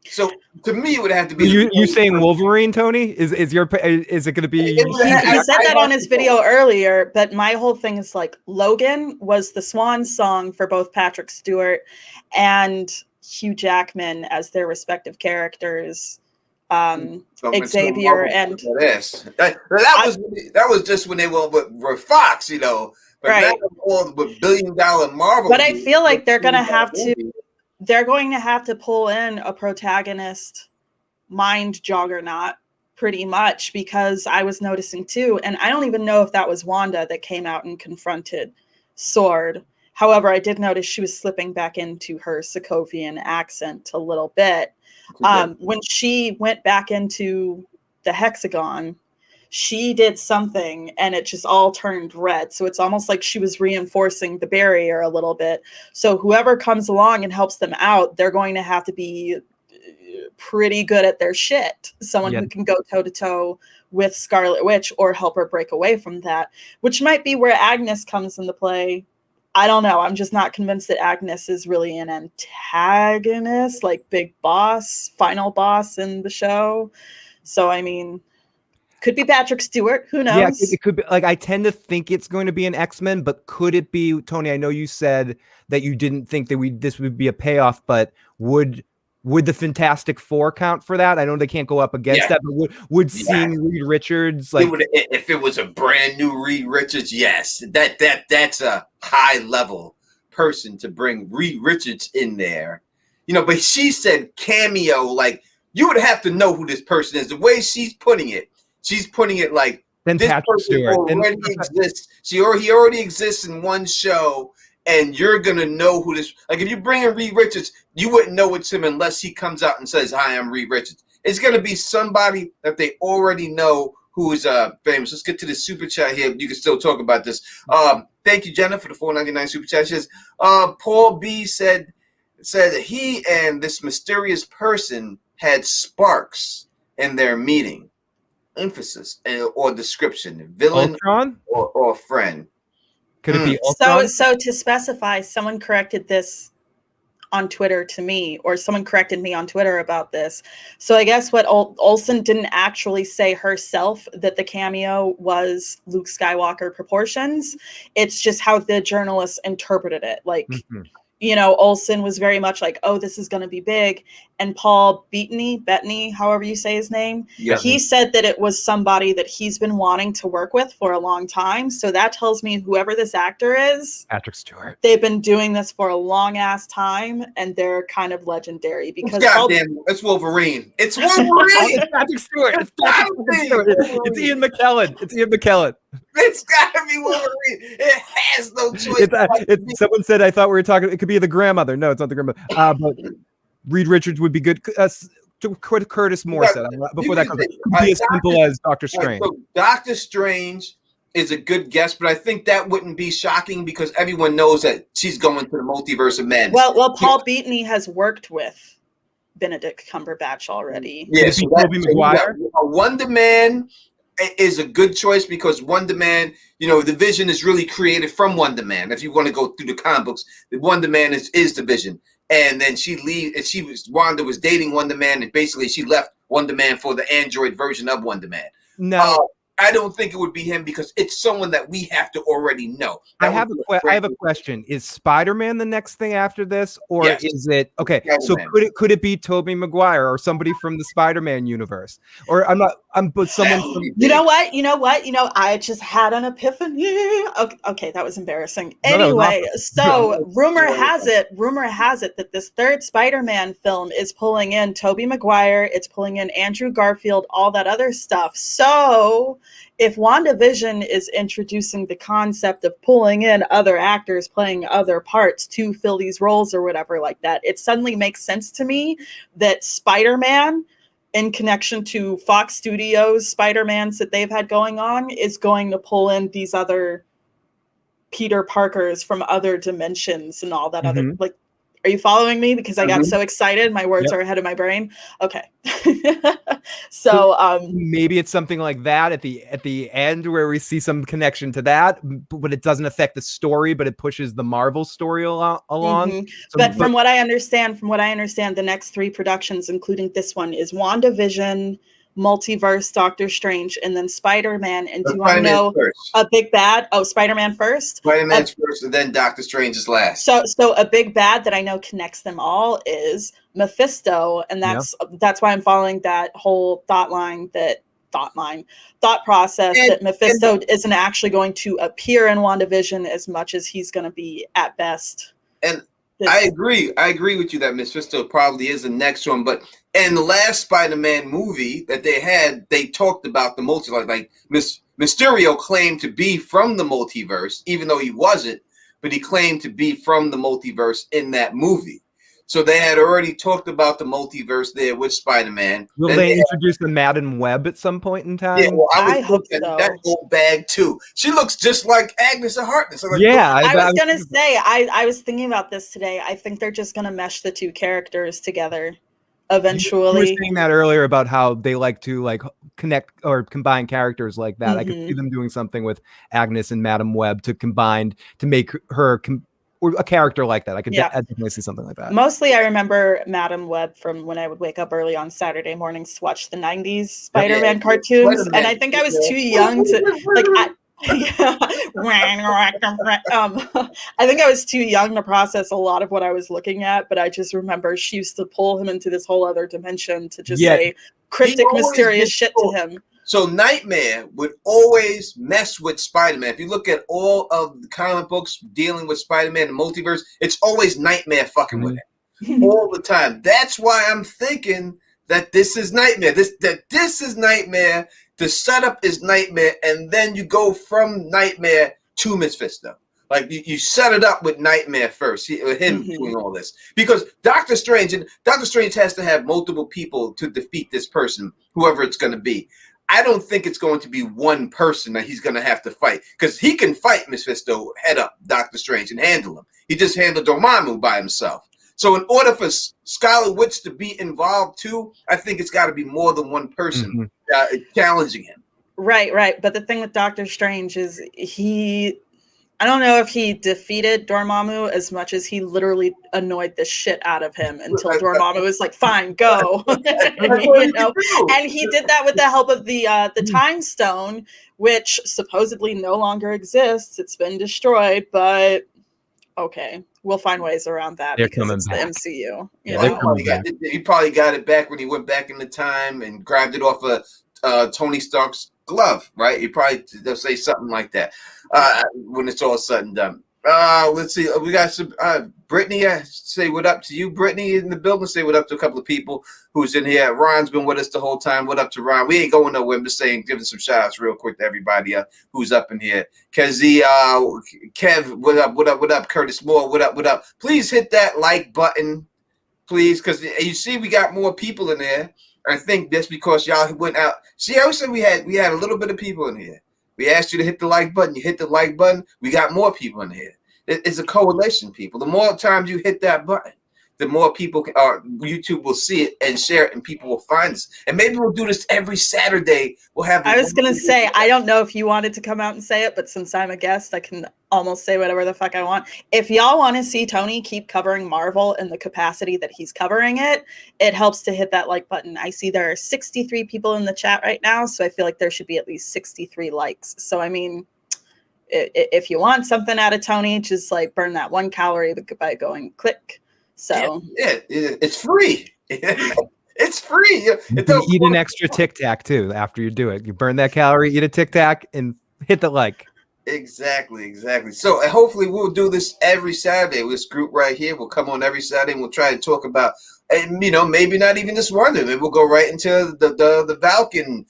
So to me, it would have to be. You saying Wolverine, Tony? Is it going to be? He said that on his video earlier, but my whole thing is like Logan was the swan song for both Patrick Stewart and Hugh Jackman as their respective characters. Xavier and that was just when they were with Fox, you know. But right. now all with billion-dollar Marvel. But I feel like they're going to have to pull in a protagonist mind juggernaut pretty much, because I was noticing too, and I don't even know if that was Wanda that came out and confronted Sword. However, I did notice she was slipping back into her Sokovian accent a little bit. When she went back into the hexagon, she did something and it just all turned red. So it's almost like she was reinforcing the barrier a little bit. So whoever comes along and helps them out, they're going to have to be pretty good at their shit. Someone who can go toe to toe with Scarlet Witch or help her break away from that, which might be where Agnes comes into play. I don't know. I'm just not convinced that Agnes is really an antagonist, like big boss, final boss in the show. So, I mean, could be Patrick Stewart. Who knows? Yeah, it could be. Like, I tend to think it's going to be an X-Men, but could it be, Tony? I know you said that you didn't think that this would be a payoff, but would the Fantastic Four count for that? I know they can't go up against that, but would seeing Reed Richards like if it was a brand new Reed Richards, yes, that's a high level person to bring Reed Richards in there, you know. But she said cameo, like you would have to know who this person is. The way she's putting it like then this Patrick person Stewart already exists. He already exists in one show. And you're going to know who this... Like, if you bring in Reed Richards, you wouldn't know it's him unless he comes out and says, "Hi, I'm Reed Richards." It's going to be somebody that they already know who is famous. Let's get to the super chat here. You can still talk about this. Thank you, Jenna, for the $4.99 super chat. She says, Paul B. said he and this mysterious person had sparks in their meeting. Emphasis or description. Villain or friend. Could it be Ultron? So to specify, someone corrected this on Twitter to me, or someone corrected me on Twitter about this. So I guess what Olsen didn't actually say herself, that the cameo was Luke Skywalker proportions. It's just how the journalists interpreted it. Like, you know, Olsen was very much like, oh, this is going to be big. And Paul Bettany, however you say his name, he said that it was somebody that he's been wanting to work with for a long time. So that tells me whoever this actor is, Patrick Stewart, they've been doing this for a long ass time, and they're kind of legendary because it's Wolverine. It's Wolverine. It's Patrick Stewart. It's Ian McKellen. It's gotta be Wolverine. It has no choice. Someone said, I thought we were talking, it could be the grandmother. No, it's not the grandmother. But Reed Richards would be good. Curtis Moore said before that could be as simple as Doctor Strange. So Doctor Strange is a good guess, but I think that wouldn't be shocking because everyone knows that she's going to the multiverse of madness. Well, Paul Bettany has worked with Benedict Cumberbatch already. Yeah, so Tobey Maguire. Wonder Man is a good choice because Wonder Man, you know, the Vision is really created from Wonder Man. If you want to go through the comic books, the Wonder Man is the Vision. And then Wanda was dating Wonder Man, and basically she left Wonder Man for the android version of Wonder Man. No. I don't think it would be him because it's someone that we have to already know. I have a question. Is Spider-Man the next thing after this, or is it okay? Spider-Man. So could it be Tobey Maguire or somebody from the Spider-Man universe? Or someone from You know what? I just had an epiphany. Okay, that was embarrassing. Anyway, so rumor has it that this third Spider-Man film is pulling in Tobey Maguire, it's pulling in Andrew Garfield, all that other stuff. So if WandaVision is introducing the concept of pulling in other actors playing other parts to fill these roles or whatever like that, it suddenly makes sense to me that Spider-Man in connection to Fox Studios Spider-Mans that they've had going on is going to pull in these other Peter Parkers from other dimensions and all that other, like, are you following me? Because I got so excited, my words are ahead of my brain. Okay. So maybe it's something like that at the end where we see some connection to that, but it doesn't affect the story, but it pushes the Marvel story along. But from what I understand, the next 3 productions, including this one, is WandaVision, Multiverse, Doctor Strange, and then Spider-Man. And do you want to know a big bad? Oh, Spider-Man first? Spider-Man's first, and then Doctor Strange is last. So a big bad that I know connects them all is Mephisto, and that's why I'm following that whole thought process that Mephisto isn't actually going to appear in WandaVision as much as he's going to be at best. And I agree with you that Mephisto probably is the next one, but in the last Spider-Man movie that they had, they talked about the multiverse. Like Mysterio claimed to be from the multiverse, even though he wasn't, but he claimed to be from the multiverse in that movie. So they had already talked about the multiverse there with Spider-Man. Will they introduce the Madam Web at some point in time? Yeah, well, I hope so. That whole bag too. She looks just like Agnes or Harkness. I was gonna say, I was thinking about this today. I think they're just gonna mesh the 2 characters together eventually. You were saying that earlier about how they like to connect or combine characters like that. I could see them doing something with Agnes and Madam Web to combine to make her or a character like that. I could definitely see something like that. Mostly I remember Madam Web from when I would wake up early on Saturday mornings to watch the 90s Spider-Man cartoons. And I think I was too young to I think I was too young to process a lot of what I was looking at, but I just remember she used to pull him into this whole other dimension to just say cryptic, mysterious shit to him. So Nightmare would always mess with Spider-Man. If you look at all of the comic books dealing with Spider-Man and multiverse, it's always Nightmare fucking with him all the time. That's why I'm thinking that this is Nightmare. This is Nightmare. The setup is Nightmare, and then you go from Nightmare to Mephisto. Like you set it up with Nightmare first, him doing all this, because Doctor Strange has to have multiple people to defeat this person, whoever it's going to be. I don't think it's going to be one person that he's going to have to fight, because he can fight Mephisto head up, Doctor Strange, and handle him. He just handled Dormammu by himself. So in order for Scarlet Witch to be involved too, I think it's got to be more than one person challenging him. Right. But the thing with Doctor Strange is I don't know if he defeated Dormammu as much as he literally annoyed the shit out of him until Dormammu was like, fine, go. And he did that with the help of the Time Stone, which supposedly no longer exists. It's been destroyed, but okay, we'll find ways around that. They're because coming it's back. the MCU. He probably got it back when he went back in the time and grabbed it off of Tony Stark's glove, right? They'll say something like that when it's all said and done. Let's see. We got some Brittany. Say what up to you, Brittany, in the building. Say what up to a couple of people who's in here. Ron's been with us the whole time. What up to Ron? We ain't going nowhere. I'm just saying, giving some shout outs real quick to everybody who's up in here. Kezi, Kev, what up? Curtis Moore, what up? Please hit that like button, please, because you see we got more people in there. I think that's because y'all went out. See, I always said we had a little bit of people in here. We asked you to hit the like button. You hit the like button. We got more people in here. It's a coalition, people. The more times you hit that button, the more people YouTube will see it and share it, and people will find us. And maybe we'll do this every Saturday. We'll have. I was gonna say, I don't know if you wanted to come out and say it, but since I'm a guest, I can almost say whatever the fuck I want. If y'all want to see Tony keep covering Marvel in the capacity that he's covering it, it helps to hit that like button. I see there are 63 people in the chat right now, so I feel like there should be at least 63 likes. So I mean, if you want something out of Tony, just like burn that 1 calorie by going click. So it's free. It's free. You eat an extra Tic Tac too after you do it. You burn that calorie, eat a Tic Tac, and hit the like. Exactly. So hopefully we'll do this every Saturday. This group right here will come on every Saturday, and we'll try to talk about, and maybe not even just Wanda. Maybe we'll go right into the Falcon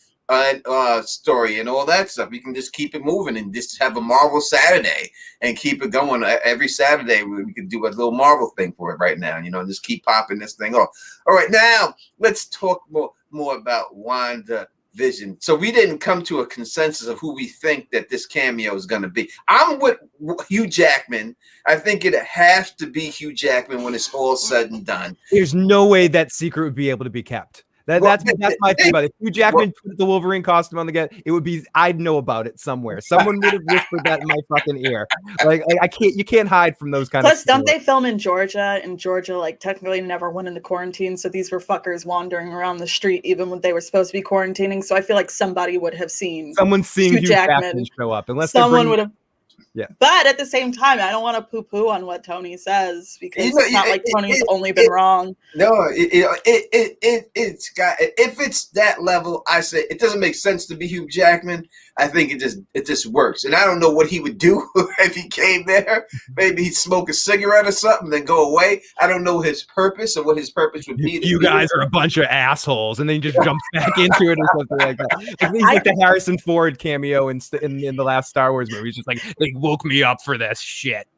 story and all that stuff. We can just keep it moving and just have a Marvel Saturday and keep it going every Saturday. We can do a little Marvel thing for it right now, just keep popping this thing off. All right, now let's talk more. more about WandaVision. So we didn't come to a consensus of who we think that this cameo is going to be. I'm with Hugh Jackman. I think it has to be Hugh Jackman when it's all said and done. There's no way that secret would be able to be kept. That's my thing about it. If Hugh Jackman put the Wolverine costume on the get, it would be, I'd know about it somewhere. Someone would have whispered that in my fucking ear. Like you can't hide from those kind of. Plus, don't they film in Georgia? And Georgia, like, technically never went into quarantine, so these were fuckers wandering around the street even when they were supposed to be quarantining. So I feel like somebody would have seen Hugh Jackman show up, unless someone would have. Yeah. But at the same time, I don't want to poo-poo on what Tony says, because it's not like Tony's only been wrong. No, it's got, if it's that level, I say it doesn't make sense to be Hugh Jackman. I think it just works. And I don't know what he would do if he came there. Maybe he'd smoke a cigarette or something, then go away. I don't know his purpose or what his purpose would be. You guys are a bunch of assholes, and then he just jumps back into it or something like that. He's like the Harrison Ford cameo in the last Star Wars movie. He's just like, they woke me up for this shit.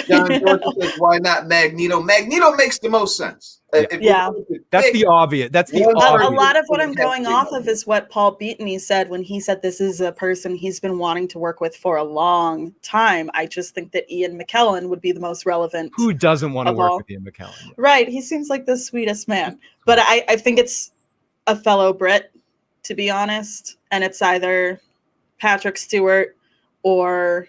John George says, why not Magneto? Magneto makes the most sense. Yeah. That's the obvious. That's the a obvious. lot of what I'm going off of is what Paul Bettany said when he said this is a person he's been wanting to work with for a long time. I just think that Ian McKellen would be the most relevant. Who doesn't want to work with Ian McKellen? Right. He seems like the sweetest man. But I think it's a fellow Brit, to be honest. And it's either Patrick Stewart or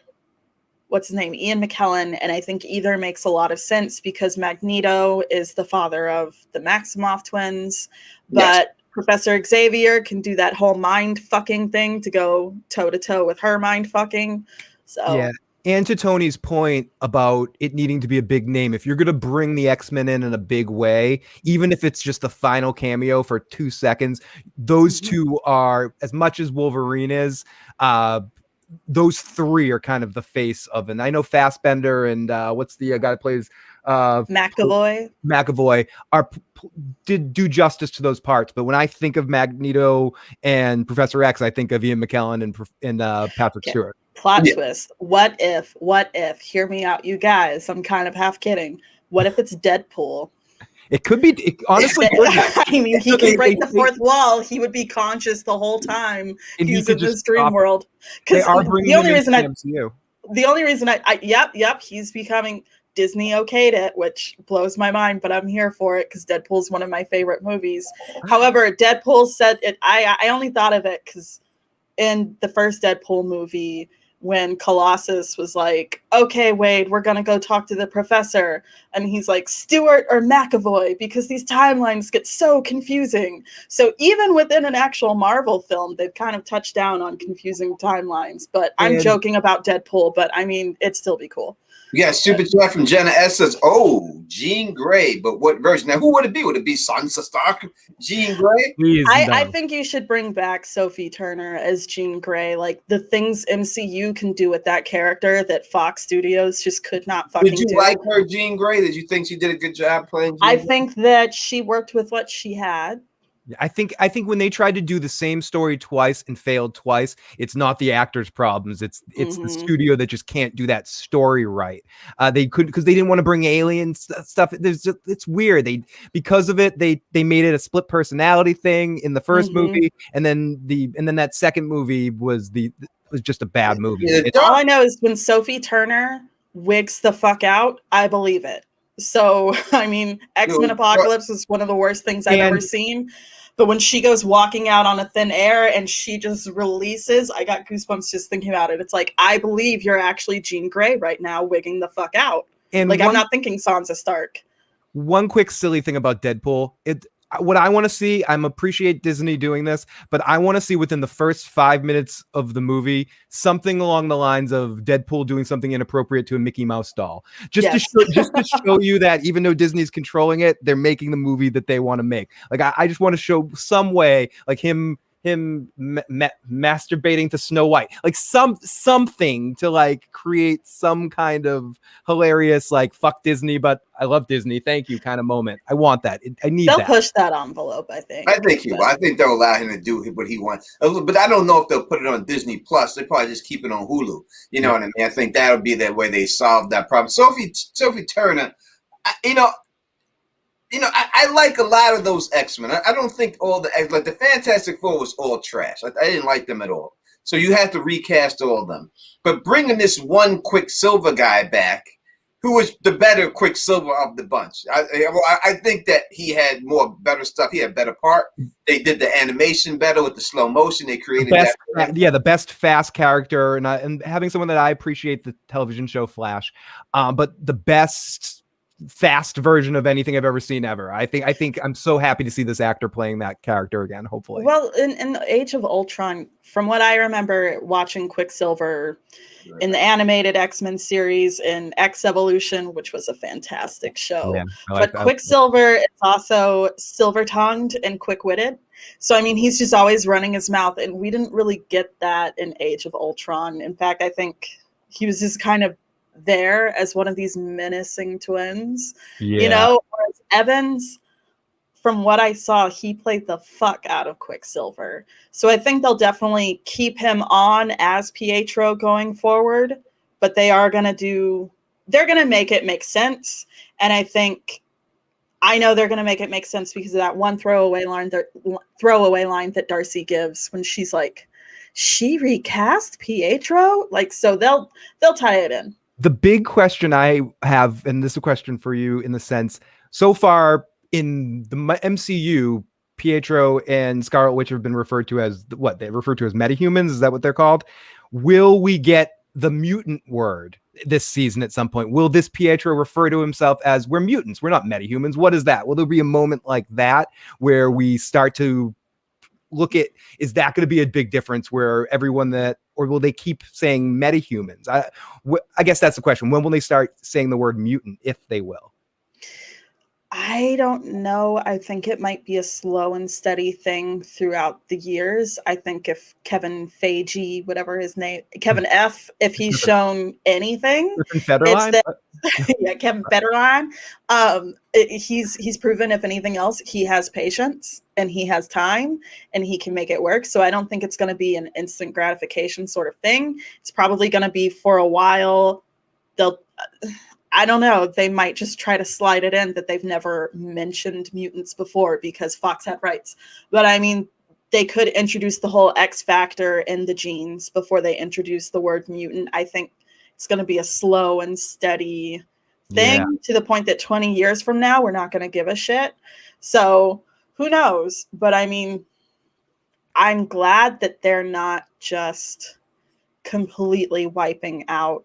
what's his name, Ian McKellen, and I think either makes a lot of sense because Magneto is the father of the Maximoff twins, but yes. Professor Xavier can do that whole mind fucking thing to go toe to toe with her mind fucking. So yeah. And to Tony's point about it needing to be a big name, if you're going to bring the X-Men in a big way, even if it's just the final cameo for 2 seconds, those two are, as much as Wolverine is, those three are kind of the face of, and I know Fassbender and what's the guy that plays McAvoy did do justice to those parts. But when I think of Magneto and Professor X, I think of Ian McKellen and Patrick Stewart. Plot twist. What if, hear me out, you guys, I'm kind of half kidding. What if it's Deadpool? It could be, honestly. I mean, he can break the fourth wall. He would be conscious the whole time he's in this dream world. Because the only reason he's becoming Disney okayed it, which blows my mind, but I'm here for it because Deadpool's one of my favorite movies. However, Deadpool said it. I only thought of it because in the first Deadpool movie, when Colossus was like, okay, Wade, we're going to go talk to the professor. And he's like, Stewart or McAvoy, because these timelines get so confusing. So even within an actual Marvel film, they've kind of touched down on confusing timelines. But I'm joking about Deadpool, but I mean, it'd still be cool. Yeah, super chat from Jenna S says, "Oh, Jean Grey, but what version? Now, who would it be? Would it be Sansa Stark, Jean Grey?" I think you should bring back Sophie Turner as Jean Grey. Like the things MCU can do with that character that Fox Studios just could not fucking do. Did you like her, Jean Grey? Did you think she did a good job playing Jean Grey? I think that she worked with what she had. I think when they tried to do the same story twice and failed twice, it's not the actors' problems. It's the studio that just can't do that story right. They couldn't because they didn't want to bring alien stuff. It's weird. Because of it, they made it a split personality thing in the first movie, and then that second movie was just a bad movie. All I know is when Sophie Turner wigs the fuck out, I believe it. So I mean, X-Men Apocalypse is one of the worst things I've ever seen. But when she goes walking out on a thin air and she just releases, I got goosebumps just thinking about it. It's like, I believe you're actually Jean Grey right now, wigging the fuck out. And I'm not thinking Sansa Stark. One quick silly thing about Deadpool. What I want to see, I appreciate Disney doing this, but I want to see within the first 5 minutes of the movie, something along the lines of Deadpool doing something inappropriate to a Mickey Mouse doll. Just to show you that even though Disney's controlling it, they're making the movie that they want to make. Like, I just want to show some way, like him masturbating to Snow White, like something to like create some kind of hilarious, like, fuck Disney, but I love Disney, thank you kind of moment. I want that. I need they'll that. push that envelope, I think. I think they'll allow him to do what he wants. But I don't know if they'll put it on Disney Plus. They probably just keep it on Hulu. You know what I mean? I think that'll be the way they solve that problem. Sophie Turner, I like a lot of those X-Men. I don't think all like the Fantastic Four was all trash. I didn't like them at all. So you have to recast all of them. But bringing this one Quicksilver guy back, who was the better Quicksilver of the bunch. I think that he had better stuff. He had better part. They did the animation better with the slow motion. They created the best fast character, and having someone that I appreciate the television show Flash, but the best fast version of anything I've ever seen ever. I think I'm so happy to see this actor playing that character again, hopefully. Well, in the Age of Ultron, from what I remember watching Quicksilver in the animated X-Men series in X Evolution, which was a fantastic show. Yeah, but Quicksilver is also silver-tongued and quick-witted. So, I mean, he's just always running his mouth, and we didn't really get that in Age of Ultron. In fact, I think he was just kind of there as one of these menacing twins, whereas Evans, from what I saw, he played the fuck out of Quicksilver. So I think they'll definitely keep him on as Pietro going forward, but they're going to make it make sense. And I know they're going to make it make sense because of that one throwaway line that Darcy gives when she's like, she recast Pietro? Like, so they'll tie it in. The big question I have, and this is a question for you in the sense, so far in the MCU, Pietro and Scarlet Witch have been referred to as they refer to as metahumans. Is that what they're called? Will we get the mutant word this season at some point? Will this Pietro refer to himself as, we're mutants, we're not metahumans? What is that? Will there be a moment like that where we start to look at, is that going to be a big difference where or will they keep saying metahumans? I guess that's the question. When will they start saying the word mutant, if they will? I don't know. I think it might be a slow and steady thing throughout the years. I think if Kevin Feige, whatever his name, Kevin F, if he's shown anything, it's that, yeah, Kevin Federline. He's proven, if anything else, he has patience and he has time and he can make it work. So I don't think it's going to be an instant gratification sort of thing. It's probably going to be for a while. I don't know. They might just try to slide it in that they've never mentioned mutants before because Fox had rights. But I mean, they could introduce the whole X factor in the genes before they introduce the word mutant. I think it's going to be a slow and steady thing to the point that 20 years from now, we're not going to give a shit. So who knows? But I mean, I'm glad that they're not just completely wiping out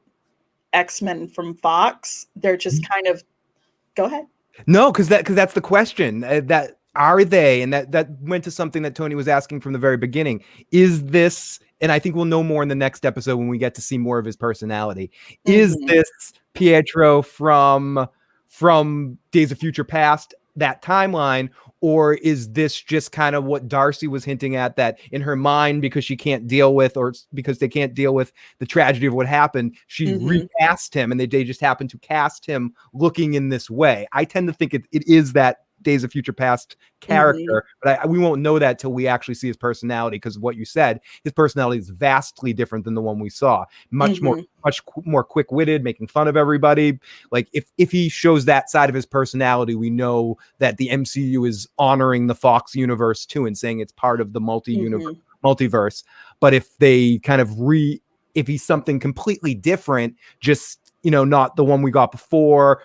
X-Men from Fox. They're just kind of, go ahead. No, because that's the question. That are they? And that went to something that Tony was asking from the very beginning. Is this, and I think we'll know more in the next episode when we get to see more of his personality. Is this Pietro from Days of Future Past, that timeline, or is this just kind of what Darcy was hinting at, that in her mind, because she can't deal with, or because they can't deal with the tragedy of what happened, she recast him, and they just happened to cast him looking in this way? I tend to think it is that Days of Future Past character, but we won't know that till we actually see his personality, because of what you said. His personality is vastly different than the one we saw. Much more quick-witted, making fun of everybody. Like if he shows that side of his personality, we know that the MCU is honoring the Fox universe too and saying it's part of the multiverse. But if they kind of if he's something completely different, just not the one we got before,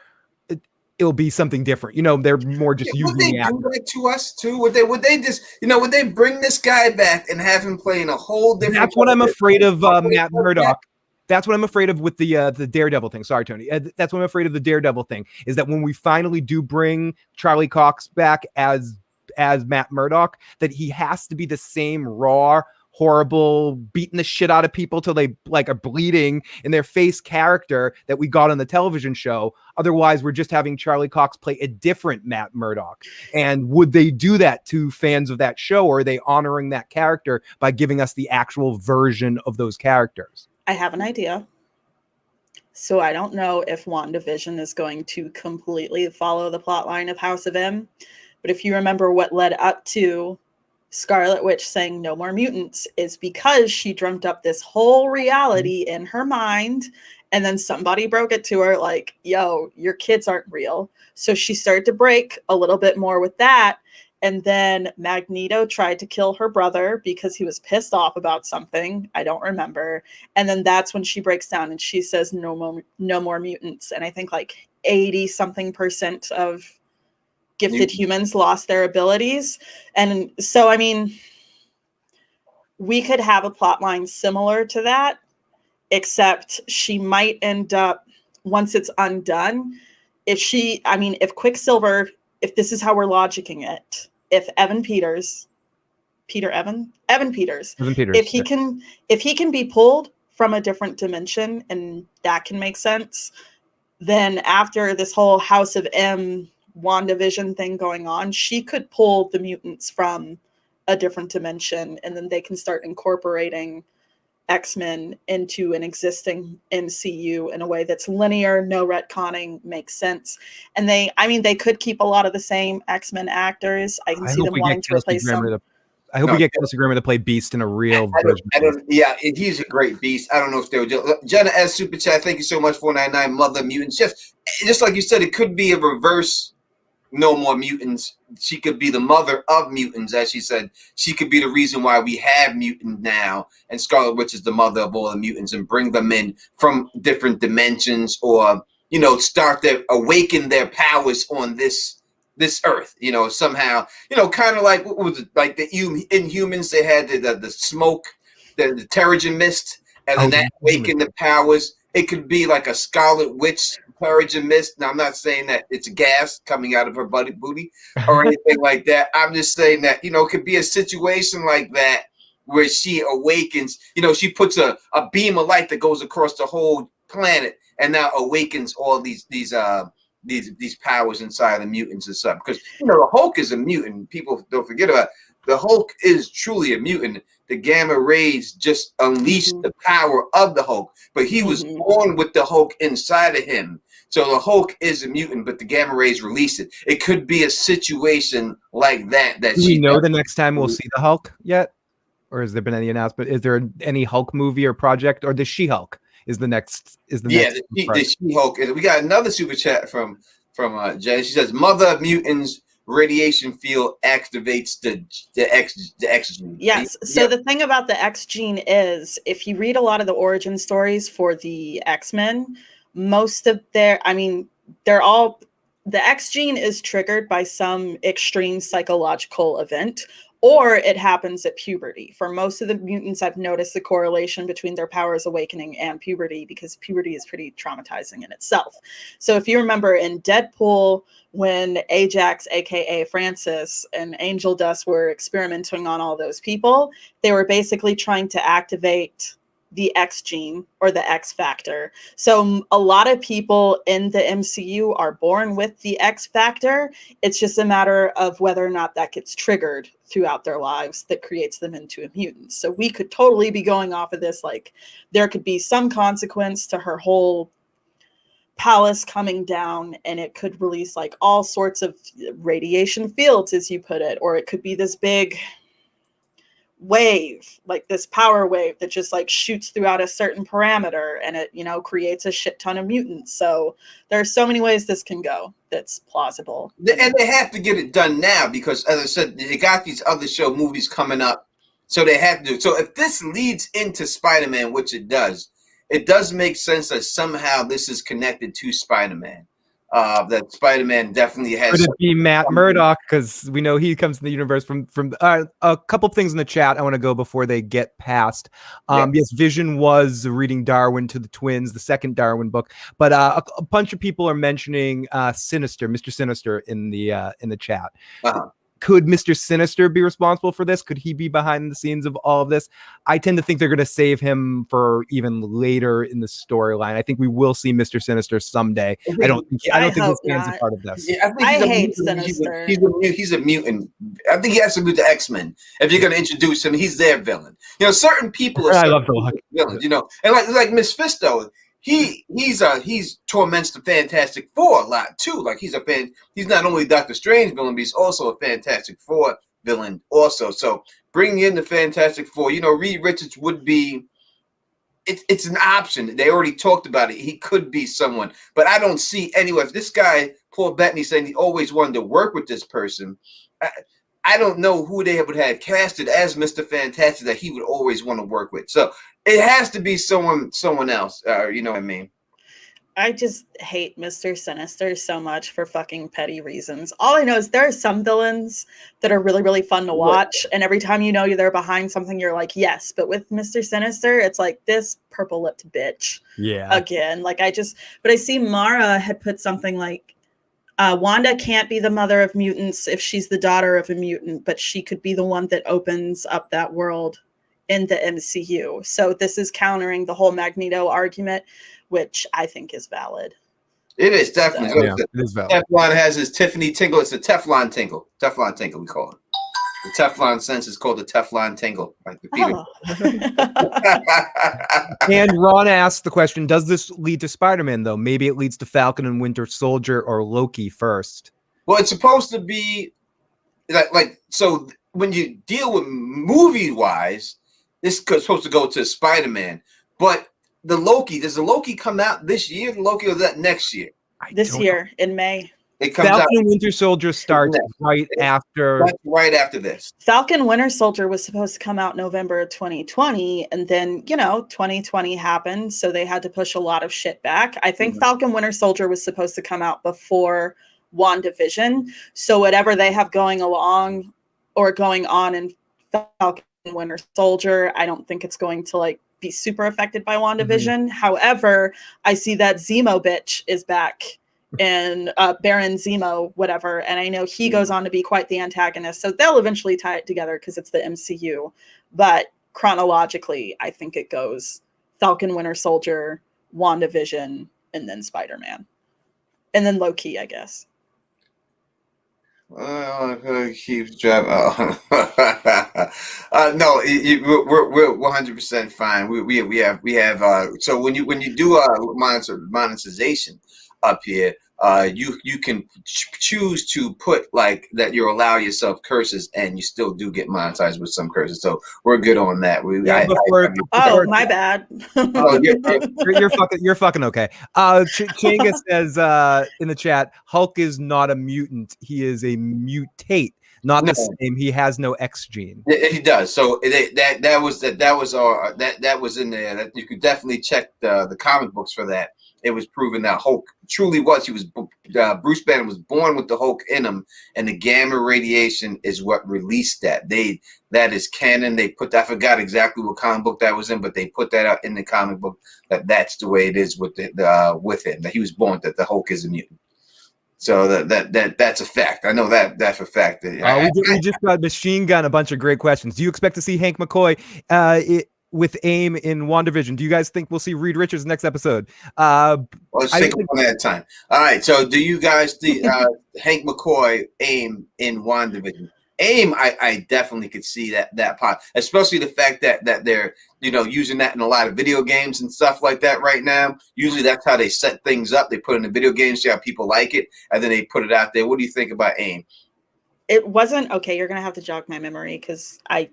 it'll be something different. They're more just using the actor. Would they do that to us too? Would they just, would they bring this guy back and have him playing a whole different? That's what I'm afraid of, Matt Murdock. That's what I'm afraid of with the Daredevil thing. Sorry, Tony. That's what I'm afraid of the Daredevil thing, is that when we finally do bring Charlie Cox back as Matt Murdock, that he has to be the same raw, horrible, beating the shit out of people till they are bleeding in their face character that we got on the television show. Otherwise, we're just having Charlie Cox play a different Matt Murdock. And would they do that to fans of that show, or are they honoring that character by giving us the actual version of those characters? I have an idea. So I don't know if WandaVision is going to completely follow the plot line of House of M, but if you remember what led up to Scarlet Witch saying no more mutants is because she dreamt up this whole reality in her mind, and then somebody broke it to her like, yo, your kids aren't real. So she started to break a little bit more with that. And then Magneto tried to kill her brother because he was pissed off about something. I don't remember. And then that's when she breaks down and she says no more mutants. And I think like 80-something% of gifted humans lost their abilities. And so, I mean, we could have a plot line similar to that, except she might end up, once it's undone, if Quicksilver, if this is how we're logicking it, if Evan Peters, if he can be pulled from a different dimension, and that can make sense, then after this whole House of M WandaVision thing going on, she could pull the mutants from a different dimension, and then they can start incorporating X-Men into an existing MCU in a way that's linear, no retconning, makes sense. And they could keep a lot of the same X-Men actors. I can see them wanting to replace some. I hope we get Kelsey Grammer to play Beast in a real version. Yeah, he's a great Beast. I don't know if they would do it. Jenna S. Super Chat, thank you so much, 499 Mother Mutants. Just like you said, it could be a reverse no more mutants. She could be the mother of mutants, as she said. She could be the reason why we have mutants now, and Scarlet Witch is the mother of all the mutants, and bring them in from different dimensions, or start to awaken their powers on this earth. Somehow, kind of like what was it, like the Inhumans? They had the smoke, the Terrigen mist, and then that awakened the powers. It could be like a Scarlet Witch Terrigen mist. Now, I'm not saying that it's gas coming out of her booty or anything like that. I'm just saying that, it could be a situation like that where she awakens, she puts a beam of light that goes across the whole planet and now awakens all these powers inside the mutants and stuff. Because, the Hulk is a mutant. People don't forget about it. The Hulk is truly a mutant. The gamma rays just unleashed the power of the Hulk, but he was born with the Hulk inside of him. So the Hulk is a mutant, but the gamma rays release it. It could be a situation like that. Do we know the next time we'll see the Hulk yet? Or has there been any announcement? Is there any Hulk movie or project, or the She-Hulk is the next? The She-Hulk. We got another super chat from Jen. She says, "Mother of Mutants radiation field activates the X gene." Yes. So the thing about the X gene is, if you read a lot of the origin stories for the X-Men, most of the X gene is triggered by some extreme psychological event, or it happens at puberty. For most of the mutants, I've noticed the correlation between their powers awakening and puberty, because puberty is pretty traumatizing in itself. So if you remember in Deadpool, when Ajax, aka Francis, and Angel Dust were experimenting on all those people, they were basically trying to activate the X gene or the X factor. So a lot of people in the MCU are born with the X factor. It's just a matter of whether or not that gets triggered throughout their lives that creates them into a mutant. So we could totally be going off of this, like there could be some consequence to her whole palace coming down, and it could release like all sorts of radiation fields, as you put it, or it could be this big wave, like this power wave that just like shoots throughout a certain parameter, and it creates a shit ton of mutants. So there are so many ways this can go that's plausible, and they have to get it done now, because as I said, they got these other movies coming up, so they have to do it. So if this leads into Spider-Man, which it does make sense that somehow this is connected to Spider-Man. That Spider-Man definitely has. Could it be Matt Murdock? Because we know he comes in the universe from a couple of things in the chat. I want to go before they get past. Yes, Vision was reading Darwin to the twins, the second Darwin book, but a bunch of people are mentioning Sinister, Mr. Sinister in the chat. Could Mr. Sinister be responsible for this? Could he be behind the scenes of all of this? I tend to think they're going to save him for even later in the storyline. I think we will see Mr. Sinister someday. I don't think this man's a part of this. Yeah, I hate Sinister. He's a mutant. I think he has to be the X-Men. If you're going to introduce him, he's their villain. Certain people are villains. And like Mephisto. He torments the Fantastic Four a lot too. Like he's not only Doctor Strange villain, but he's also a Fantastic Four villain also. So bringing in the Fantastic Four, you know, Reed Richards would be. It's an option. They already talked about it. He could be someone, but I don't see anyone. If this guy Paul Bettany saying he always wanted to work with this person, I don't know who they would have casted as Mr. Fantastic that he would always want to work with. So it has to be someone else. You know what I mean? I just hate Mr. Sinister so much for fucking petty reasons. All I know is there are some villains that are really, really fun to watch. And every time you know they're behind something, you're like, yes. But with Mr. Sinister, it's like this purple-lipped bitch. Yeah. Again. Like but I see Mara had put something like, Wanda can't be the mother of mutants if she's the daughter of a mutant, but she could be the one that opens up that world in the MCU. So this is countering the whole Magneto argument, which I think is valid. It is definitely. So, yeah, it is valid. Teflon has his Tiffany tingle. It's a Teflon tingle. Teflon tingle, we call it. The Teflon sense is called the Teflon tingle. Like the And Ron asked the question, does this lead to Spider-Man, though? Maybe it leads to Falcon and Winter Soldier or Loki first. Well, it's supposed to be like so when you deal with movie-wise, this is supposed to go to Spider-Man. But does the Loki come out this year? The Loki or that next year? This year in May. It comes Falcon out. and Winter Soldier starts right after this. Falcon Winter Soldier was supposed to come out November 2020, and then 2020 happened, so they had to push a lot of shit back. I think Falcon Winter Soldier was supposed to come out before WandaVision, so whatever they have going along or going on in Falcon Winter Soldier, I don't think it's going to be super affected by WandaVision. However, I see that Zemo bitch is back. And Baron Zemo, whatever, and I know he goes on to be quite the antagonist, so they'll eventually tie it together because it's the MCU. But chronologically, I think it goes Falcon, Winter Soldier, WandaVision, and then Spider-Man, and then Loki, I guess. Keeps driving. No, we're 100% fine. We have. So when you do monetization up here, you can choose to put that you allow yourself curses, and you still do get monetized with some curses. So we're good on that. My bad. You're fucking okay. Changa says in the chat, Hulk is not a mutant. He is a mutate. Not the same. He has no X gene. He does. So that was in there. That you could definitely check the comic books for that. It was proven that Hulk truly was. He was Bruce Banner was born with the Hulk in him, and the gamma radiation is what released that. That is canon. They put. I forgot exactly what comic book that was in, but they put that out in the comic book. That's the way it is with him. That he was born. That the Hulk is a mutant. So that's a fact. I know that's a fact. We just got Machine Gun a bunch of great questions. Do you expect to see Hank McCoy with AIM in WandaVision? Do you guys think we'll see Reed Richards next episode? Let's take one at a time. All right. So do you guys see Hank McCoy AIM in WandaVision? AIM, I definitely could see that part, especially the fact that they're using that in a lot of video games and stuff like that right now. Usually that's how they set things up. They put it in the video games, see how people like it, and then they put it out there. What do you think about AIM? It wasn't okay. You're gonna have to jog my memory because I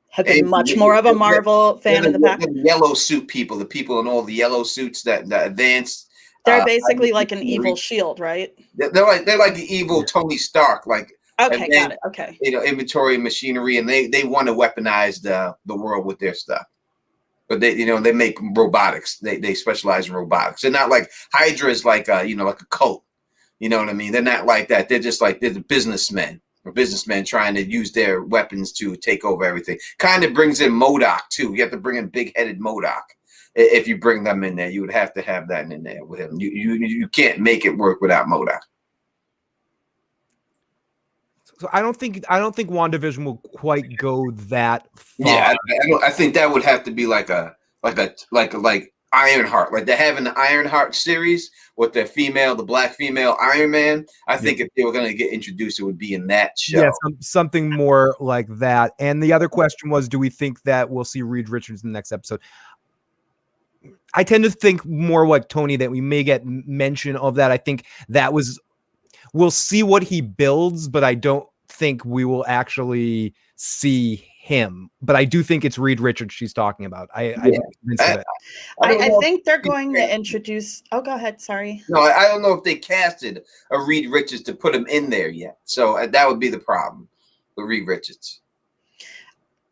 have been much more of a Marvel fan in the past. The yellow suit people, the people in all the yellow suits that advanced. They're basically like an evil Shield, right? They're like the evil Tony Stark, Okay, got it. Okay. Inventory machinery, and they want to weaponize the world with their stuff. But they make robotics. They specialize in robotics. They're not like Hydra is like a cult. You know what I mean? They're not like that. They're just they're the businessmen trying to use their weapons to take over everything. Kind of brings in MODOK too. You have to bring in big-headed MODOK. If you bring them in there, you would have to have that in there with him. You can't make it work without MODOK. So I don't think WandaVision will quite go that far. Yeah, I think that would have to be like Ironheart, like they're having the Ironheart series with the black female Iron Man. I think if they were going to get introduced, it would be in that show. Yeah, something more like that. And the other question was, do we think that we'll see Reed Richards in the next episode? I tend to think more like Tony, that we may get mention of that. I think that we'll see what he builds, but I don't think we will actually see him, but I do think it's Reed Richards she's talking about. I'm convinced of it. I think they're going to introduce. Oh, go ahead. Sorry. No, I don't know if they casted a Reed Richards to put him in there yet. So that would be the problem with Reed Richards.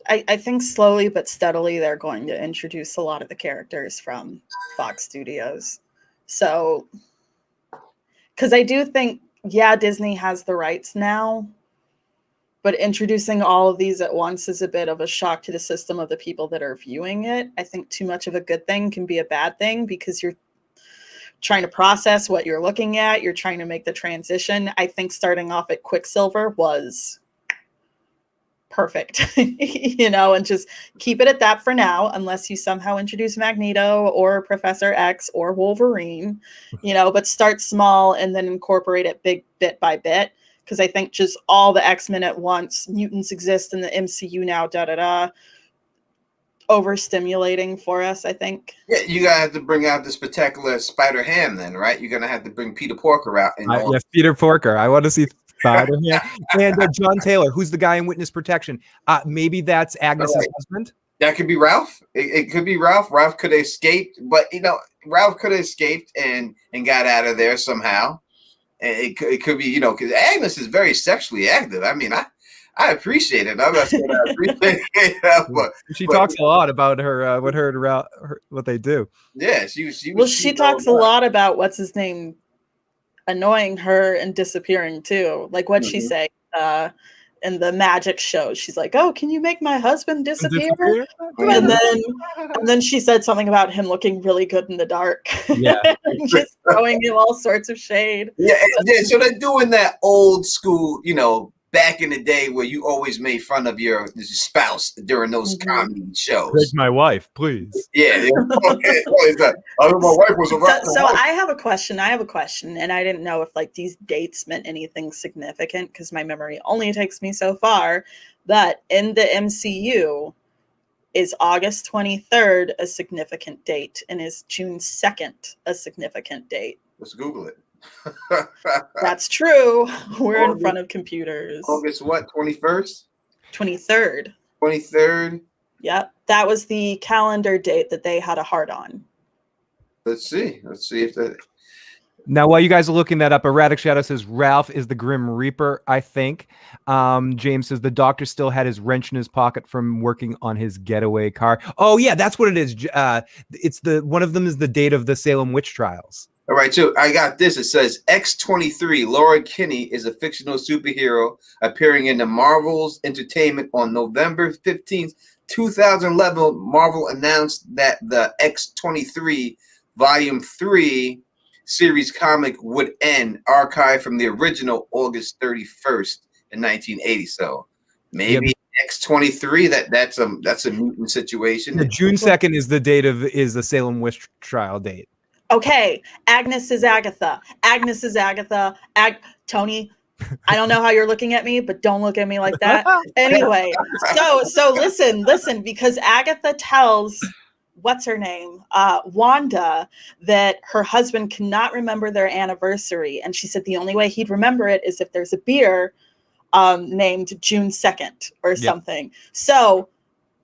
I think slowly but steadily they're going to introduce a lot of the characters from Fox Studios. So, because I do think, yeah, Disney has the rights now, but introducing all of these at once is a bit of a shock to the system of the people that are viewing it. I think too much of a good thing can be a bad thing because you're trying to process what you're looking at. You're trying to make the transition. I think starting off at Quicksilver was perfect, and just keep it at that for now, unless you somehow introduce Magneto or Professor X or Wolverine, but start small and then incorporate it bit by bit. Because I think just all the X-Men at once, mutants exist in the MCU now, overstimulating for us, I think. Yeah, you gotta have to bring out the spectacular Spider-Ham then, right? You're gonna have to bring Peter Porker out. Yes, Peter Porker. I want to see Spider-Man. And John Taylor, who's the guy in Witness Protection. Maybe that's Agnes's husband. That could be Ralph. It could be Ralph. Ralph could have escaped, but Ralph could have escaped and got out of there somehow. And it could be, because Agnes is very sexually active. I mean, I appreciate it. I'm not saying I appreciate it, but she talks a lot about her what they do. Yeah, she talks a lot about what's his name annoying her and disappearing too. Like what she say in the magic show. She's like, "Oh, can you make my husband disappear?" And then she said something about him looking really good in the dark. Yeah, just throwing him all sorts of shade. Yeah. So they're doing that old school, back in the day where you always made fun of your spouse during those comedy shows. Break my wife, please. Yeah. Okay. My wife was a So I have a question, and I didn't know if these dates meant anything significant because my memory only takes me so far. But in the MCU, is August 23rd a significant date, and is June 2nd a significant date? Let's Google it. That's true. We're in front of computers. August what? 21st? 23rd. 23rd? Yep. That was the calendar date that they had a heart on. Let's see if that. Now, while you guys are looking that up, Erratic Shadow says Ralph is the Grim Reaper, I think. James says the doctor still had his wrench in his pocket from working on his getaway car. Oh, yeah, that's what it is. It's one of them is the date of the Salem witch trials. All right, so I got this. It says X-23, Laura Kinney, is a fictional superhero appearing in the Marvel's Entertainment on November 15th, 2011. Marvel announced that the X-23 Volume 3 series comic would end, archived from the original August 31st in 1980. So maybe X-23, that's a mutant situation. The June 2nd is the date is the Salem witch trial date. Okay, Agnes is Agatha. Tony, I don't know how you're looking at me, but don't look at me like that. Anyway, so listen, because Agatha tells, what's her name? Wanda, that her husband cannot remember their anniversary. And she said the only way he'd remember it is if there's a beer named June 2nd or something. So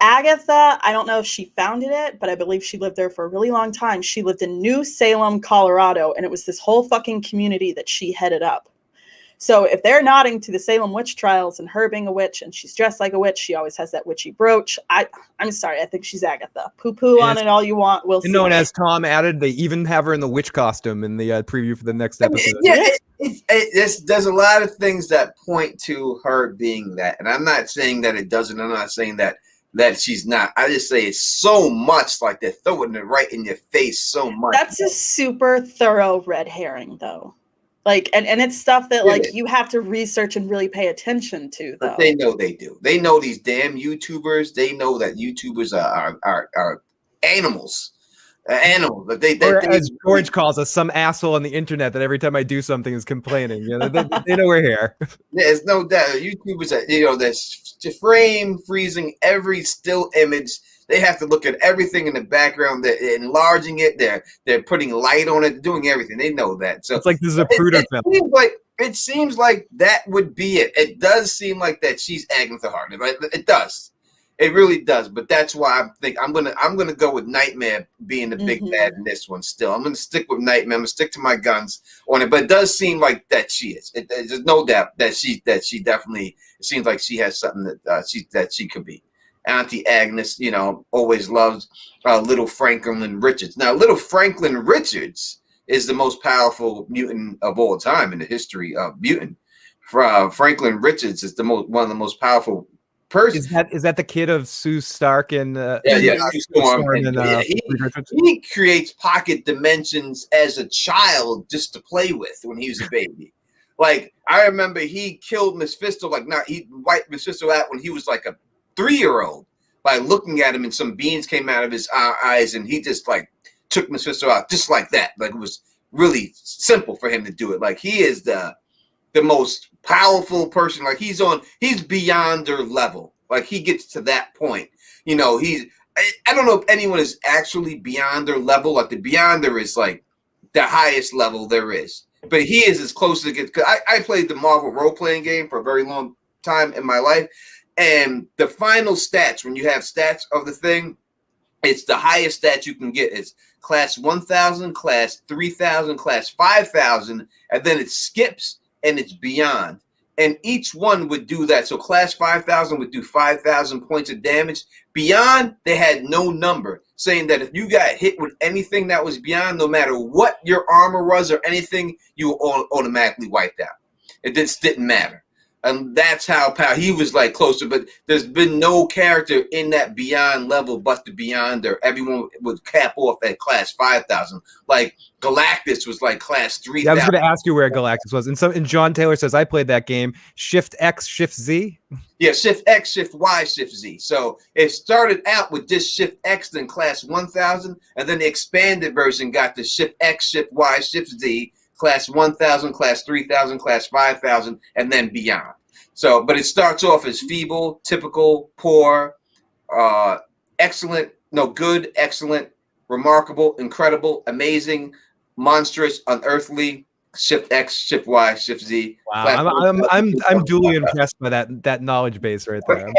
Agatha, I don't know if she founded it, but I believe she lived there for a really long time. She lived in New Salem, Colorado, and it was this whole fucking community that she headed up. So if they're nodding to the Salem witch trials and her being a witch and she's dressed like a witch, she always has that witchy brooch. I'm sorry, I think she's Agatha. Poo-poo on it all you want. We'll see. And as Tom added, they even have her in the witch costume in the preview for the next episode. There's a lot of things that point to her being that. And I'm not saying that it doesn't. I'm not saying that she's not. I just say it's so much like they're throwing it right in your face so much. That's a super thorough red herring, though. And it's stuff that you have to research and really pay attention to, though. But they know they do. They know these damn YouTubers. They know that YouTubers are animals. Animals. But they as George calls us, some asshole on the internet that every time I do something is complaining. They know we're here. There's no doubt. YouTubers they're frame freezing every still image. They have to look at everything in the background. They're enlarging it. They're putting light on it, doing everything. They know that. So it's like this is a Pruder film. it seems like that would be it. It does seem like that she's Agatha Harkness, right? It does. It really does. But that's why I think I'm gonna go with Nightmare being the big bad in this one. Still, I'm gonna stick with Nightmare. I'm gonna stick to my guns on it. But it does seem like that she is. There's no doubt that she definitely. It seems like she has something that she could be. Auntie Agnes, always loves little Franklin Richards. Now, little Franklin Richards is the most powerful mutant of all time in the history of mutant. Franklin Richards is one of the most powerful persons. Is that the kid of Sue Stark and Sue Storm? He creates pocket dimensions as a child just to play with when he was a baby. Like, I remember he killed Mephisto. He wiped Mephisto out when he was like a 3-year-old by looking at him, and some beans came out of his eyes, and he just took Mephisto out just like that. Like, it was really simple for him to do it. Like, he is the most powerful person. Like, he's beyond their level. Like, he gets to that point. I don't know if anyone is actually beyond their level. Like, the Beyonder is like the highest level there is. But he is as close as it gets. Because I played the Marvel role-playing game for a very long time in my life. And the final stats, when you have stats of the thing, it's the highest stat you can get. It's class 1,000, class 3,000, class 5,000, and then it skips and it's beyond. And each one would do that. So class 5,000 would do 5,000 points of damage. Beyond, they had no number, saying that if you got hit with anything that was beyond, no matter what your armor was or anything, you were automatically wiped out. It just didn't matter. And that's how he was like closer, but there's been no character in that beyond level but the Beyonder. Everyone would cap off at class 5,000. Like Galactus was like class 3,000. Yeah, I was going to ask you where Galactus was. And John Taylor says, I played that game. Shift X, Shift Z? Yeah, Shift X, Shift Y, Shift Z. So it started out with just Shift X, then class 1,000, and then the expanded version got the Shift X, Shift Y, Shift Z, class 1,000, class 3,000, class 5,000, and then beyond. So, but it starts off as feeble, typical, poor, excellent, good, excellent, remarkable, incredible, amazing, monstrous, unearthly, Shift X, Shift Y, Shift Z. Wow, I'm duly impressed by that knowledge base right there.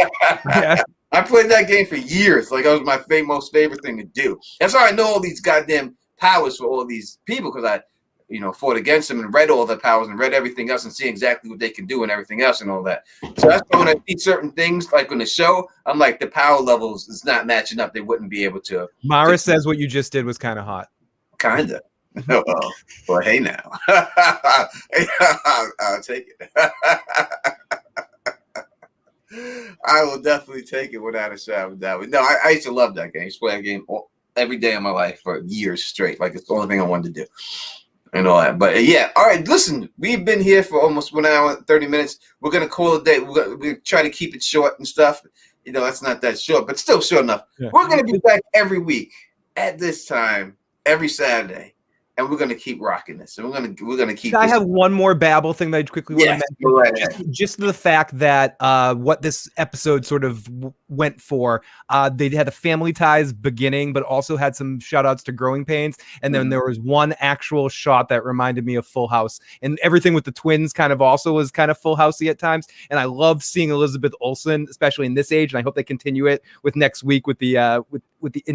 Yeah. I played that game for years. Like, that was my most favorite thing to do. That's how I know all these goddamn powers for all these people, because I fought against them and read all the powers and read everything else and see exactly what they can do and everything else and all that. So that's why when I see certain things like on the show, I'm like, the power levels is not matching up. They wouldn't be able to. Mara says what you just did was kind of hot. Kinda. Well, hey now. I'll take it. I will definitely take it without a shadow of doubt. No, I used to love that game. I used to play that game every day of my life for years straight. Like, it's the only thing I wanted to do. And all that. But yeah, all right, listen, we've been here for almost 1 hour and 30 minutes. We're going to call it a day. We're try to keep it short and stuff. That's not that short, but still short enough. Yeah. We're going to be back every week at this time, every Saturday. And we're going to keep rocking this. And we're going to keep I have one more babble thing that I quickly want to mention. Just the fact that what this episode sort of went for, they had a Family Ties beginning, but also had some shout outs to Growing Pains. And then there was one actual shot that reminded me of Full House. And everything with the twins kind of also was kind of Full Housey at times. And I love seeing Elizabeth Olsen, especially in this age. And I hope they continue it with next week with the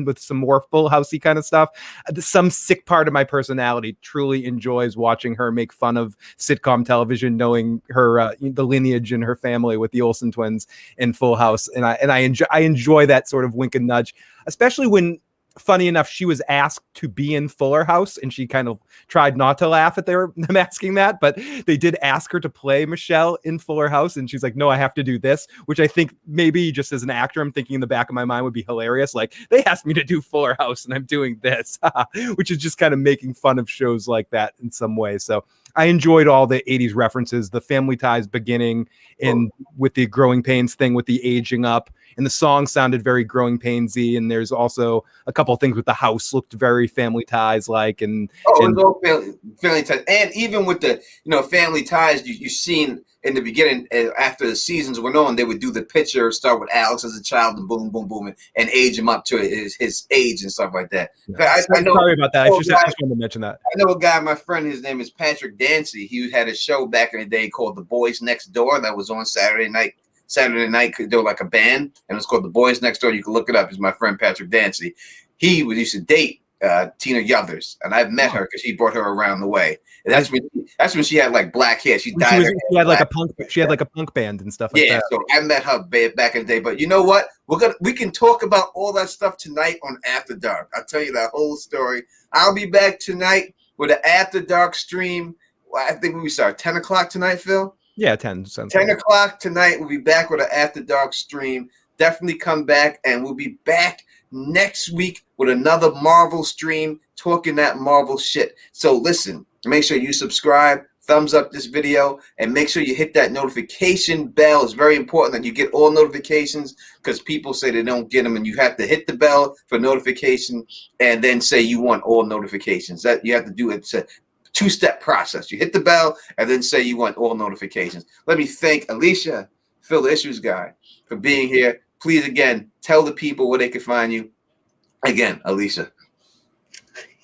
with some more Full Housey kind of stuff. Some sick part of my personality truly enjoys watching her make fun of sitcom television, knowing her the lineage in her family with the Olsen twins in Full House, and I enjoy that sort of wink and nudge, especially when, funny enough, she was asked to be in Fuller House and she kind of tried not to laugh at them asking that, but they did ask her to play Michelle in Fuller House and she's like, no, I have to do this, which I think maybe just as an actor, I'm thinking in the back of my mind would be hilarious. Like, they asked me to do Fuller House and I'm doing this, which is just kind of making fun of shows like that in some way. So I enjoyed all the 80s references, the Family Ties beginning with the Growing Pains thing, with the aging up and the song sounded very Growing Painsy, and there's also a couple of things with the house looked very Family Ties like, and it was all family ties, and even with the Family Ties, you've seen in the beginning, after the seasons went on, they would do the picture, start with Alex as a child, and boom, boom, boom, and age him up to his age and stuff like that. Yeah. I know. Sorry about that. I just wanted to mention that. I know a guy, my friend, his name is Patrick Dancy. He had a show back in the day called The Boys Next Door that was on Saturday night. They were like a band, and it was called The Boys Next Door. You can look it up. It's my friend Patrick Dancy. He used to date Tina Yothers, and I've met her because he brought her around the way. And that's when she had like black hair. She dyed her hair. She had like a punk. She had like a punk band and stuff like that. Yeah, so I met her back in the day. But you know what? We can talk about all that stuff tonight on After Dark. I'll tell you that whole story. I'll be back tonight with an After Dark stream. I think we start 10 o'clock tonight, Phil. Yeah, 10 o'clock tonight. We'll be back with an After Dark stream. Definitely come back, and we'll be back next week with another Marvel stream talking that Marvel shit. So listen, make sure you subscribe, thumbs up this video, and make sure you hit that notification bell. It's very important that you get all notifications because people say they don't get them, and you have to hit the bell for notification and then say you want all notifications. That you have to do. It's a two-step process. You hit the bell and then say you want all notifications. Let me thank Alicia, Phil the Issues Guy, for being here. Please, again, tell the people where they can find you. Again, Alicia.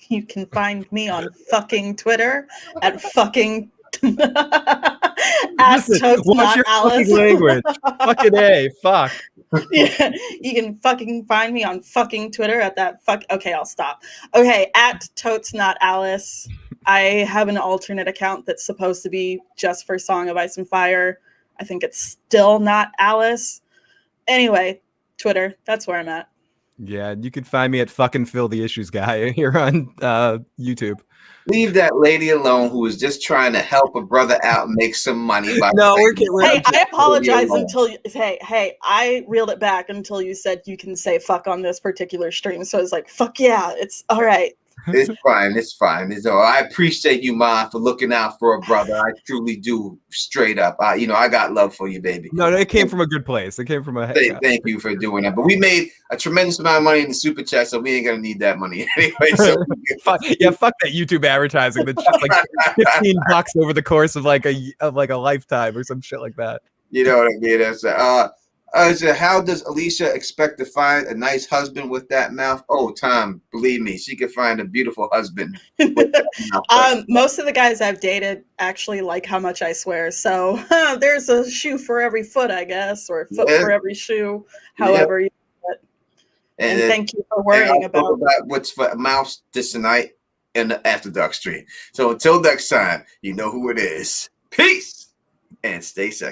You can find me on fucking Twitter at fucking at Totes Not Alice. Language. Fucking A, fuck. Yeah, you can fucking find me on fucking Twitter at that fuck. Okay, I'll stop. Okay, at Totes Not Alice. I have an alternate account that's supposed to be just for Song of Ice and Fire. I think it's still not Alice. Anyway, Twitter, that's where I'm at. Yeah, you can find me at fucking Phil the Issues Guy here on YouTube. Leave that lady alone who is just trying to help a brother out and make some money. No, hey, I apologize until I reeled it back until you said you can say fuck on this particular stream. So I was like, fuck yeah, it's all right. It's fine. It's fine. I appreciate you, Ma, for looking out for a brother. I truly do, straight up. I got love for you, baby. No, it came from a good place. It came from a. Thank you for doing that. But we made a tremendous amount of money in the super chat, so we ain't gonna need that money anyway. So fuck that YouTube advertising. That's just like $15 over the course of like a lifetime or some shit like that. You know what I mean? That's how does Alicia expect to find a nice husband with that mouth? Oh, Tom, believe me, she could find a beautiful husband. Most of the guys I've dated actually like how much I swear. So there's a shoe for every foot, I guess, or a foot for every shoe, however you do it. And thank you for worrying about what's for mouths this tonight in the After Dark stream. So until next time, you know who it is. Peace and stay sexy.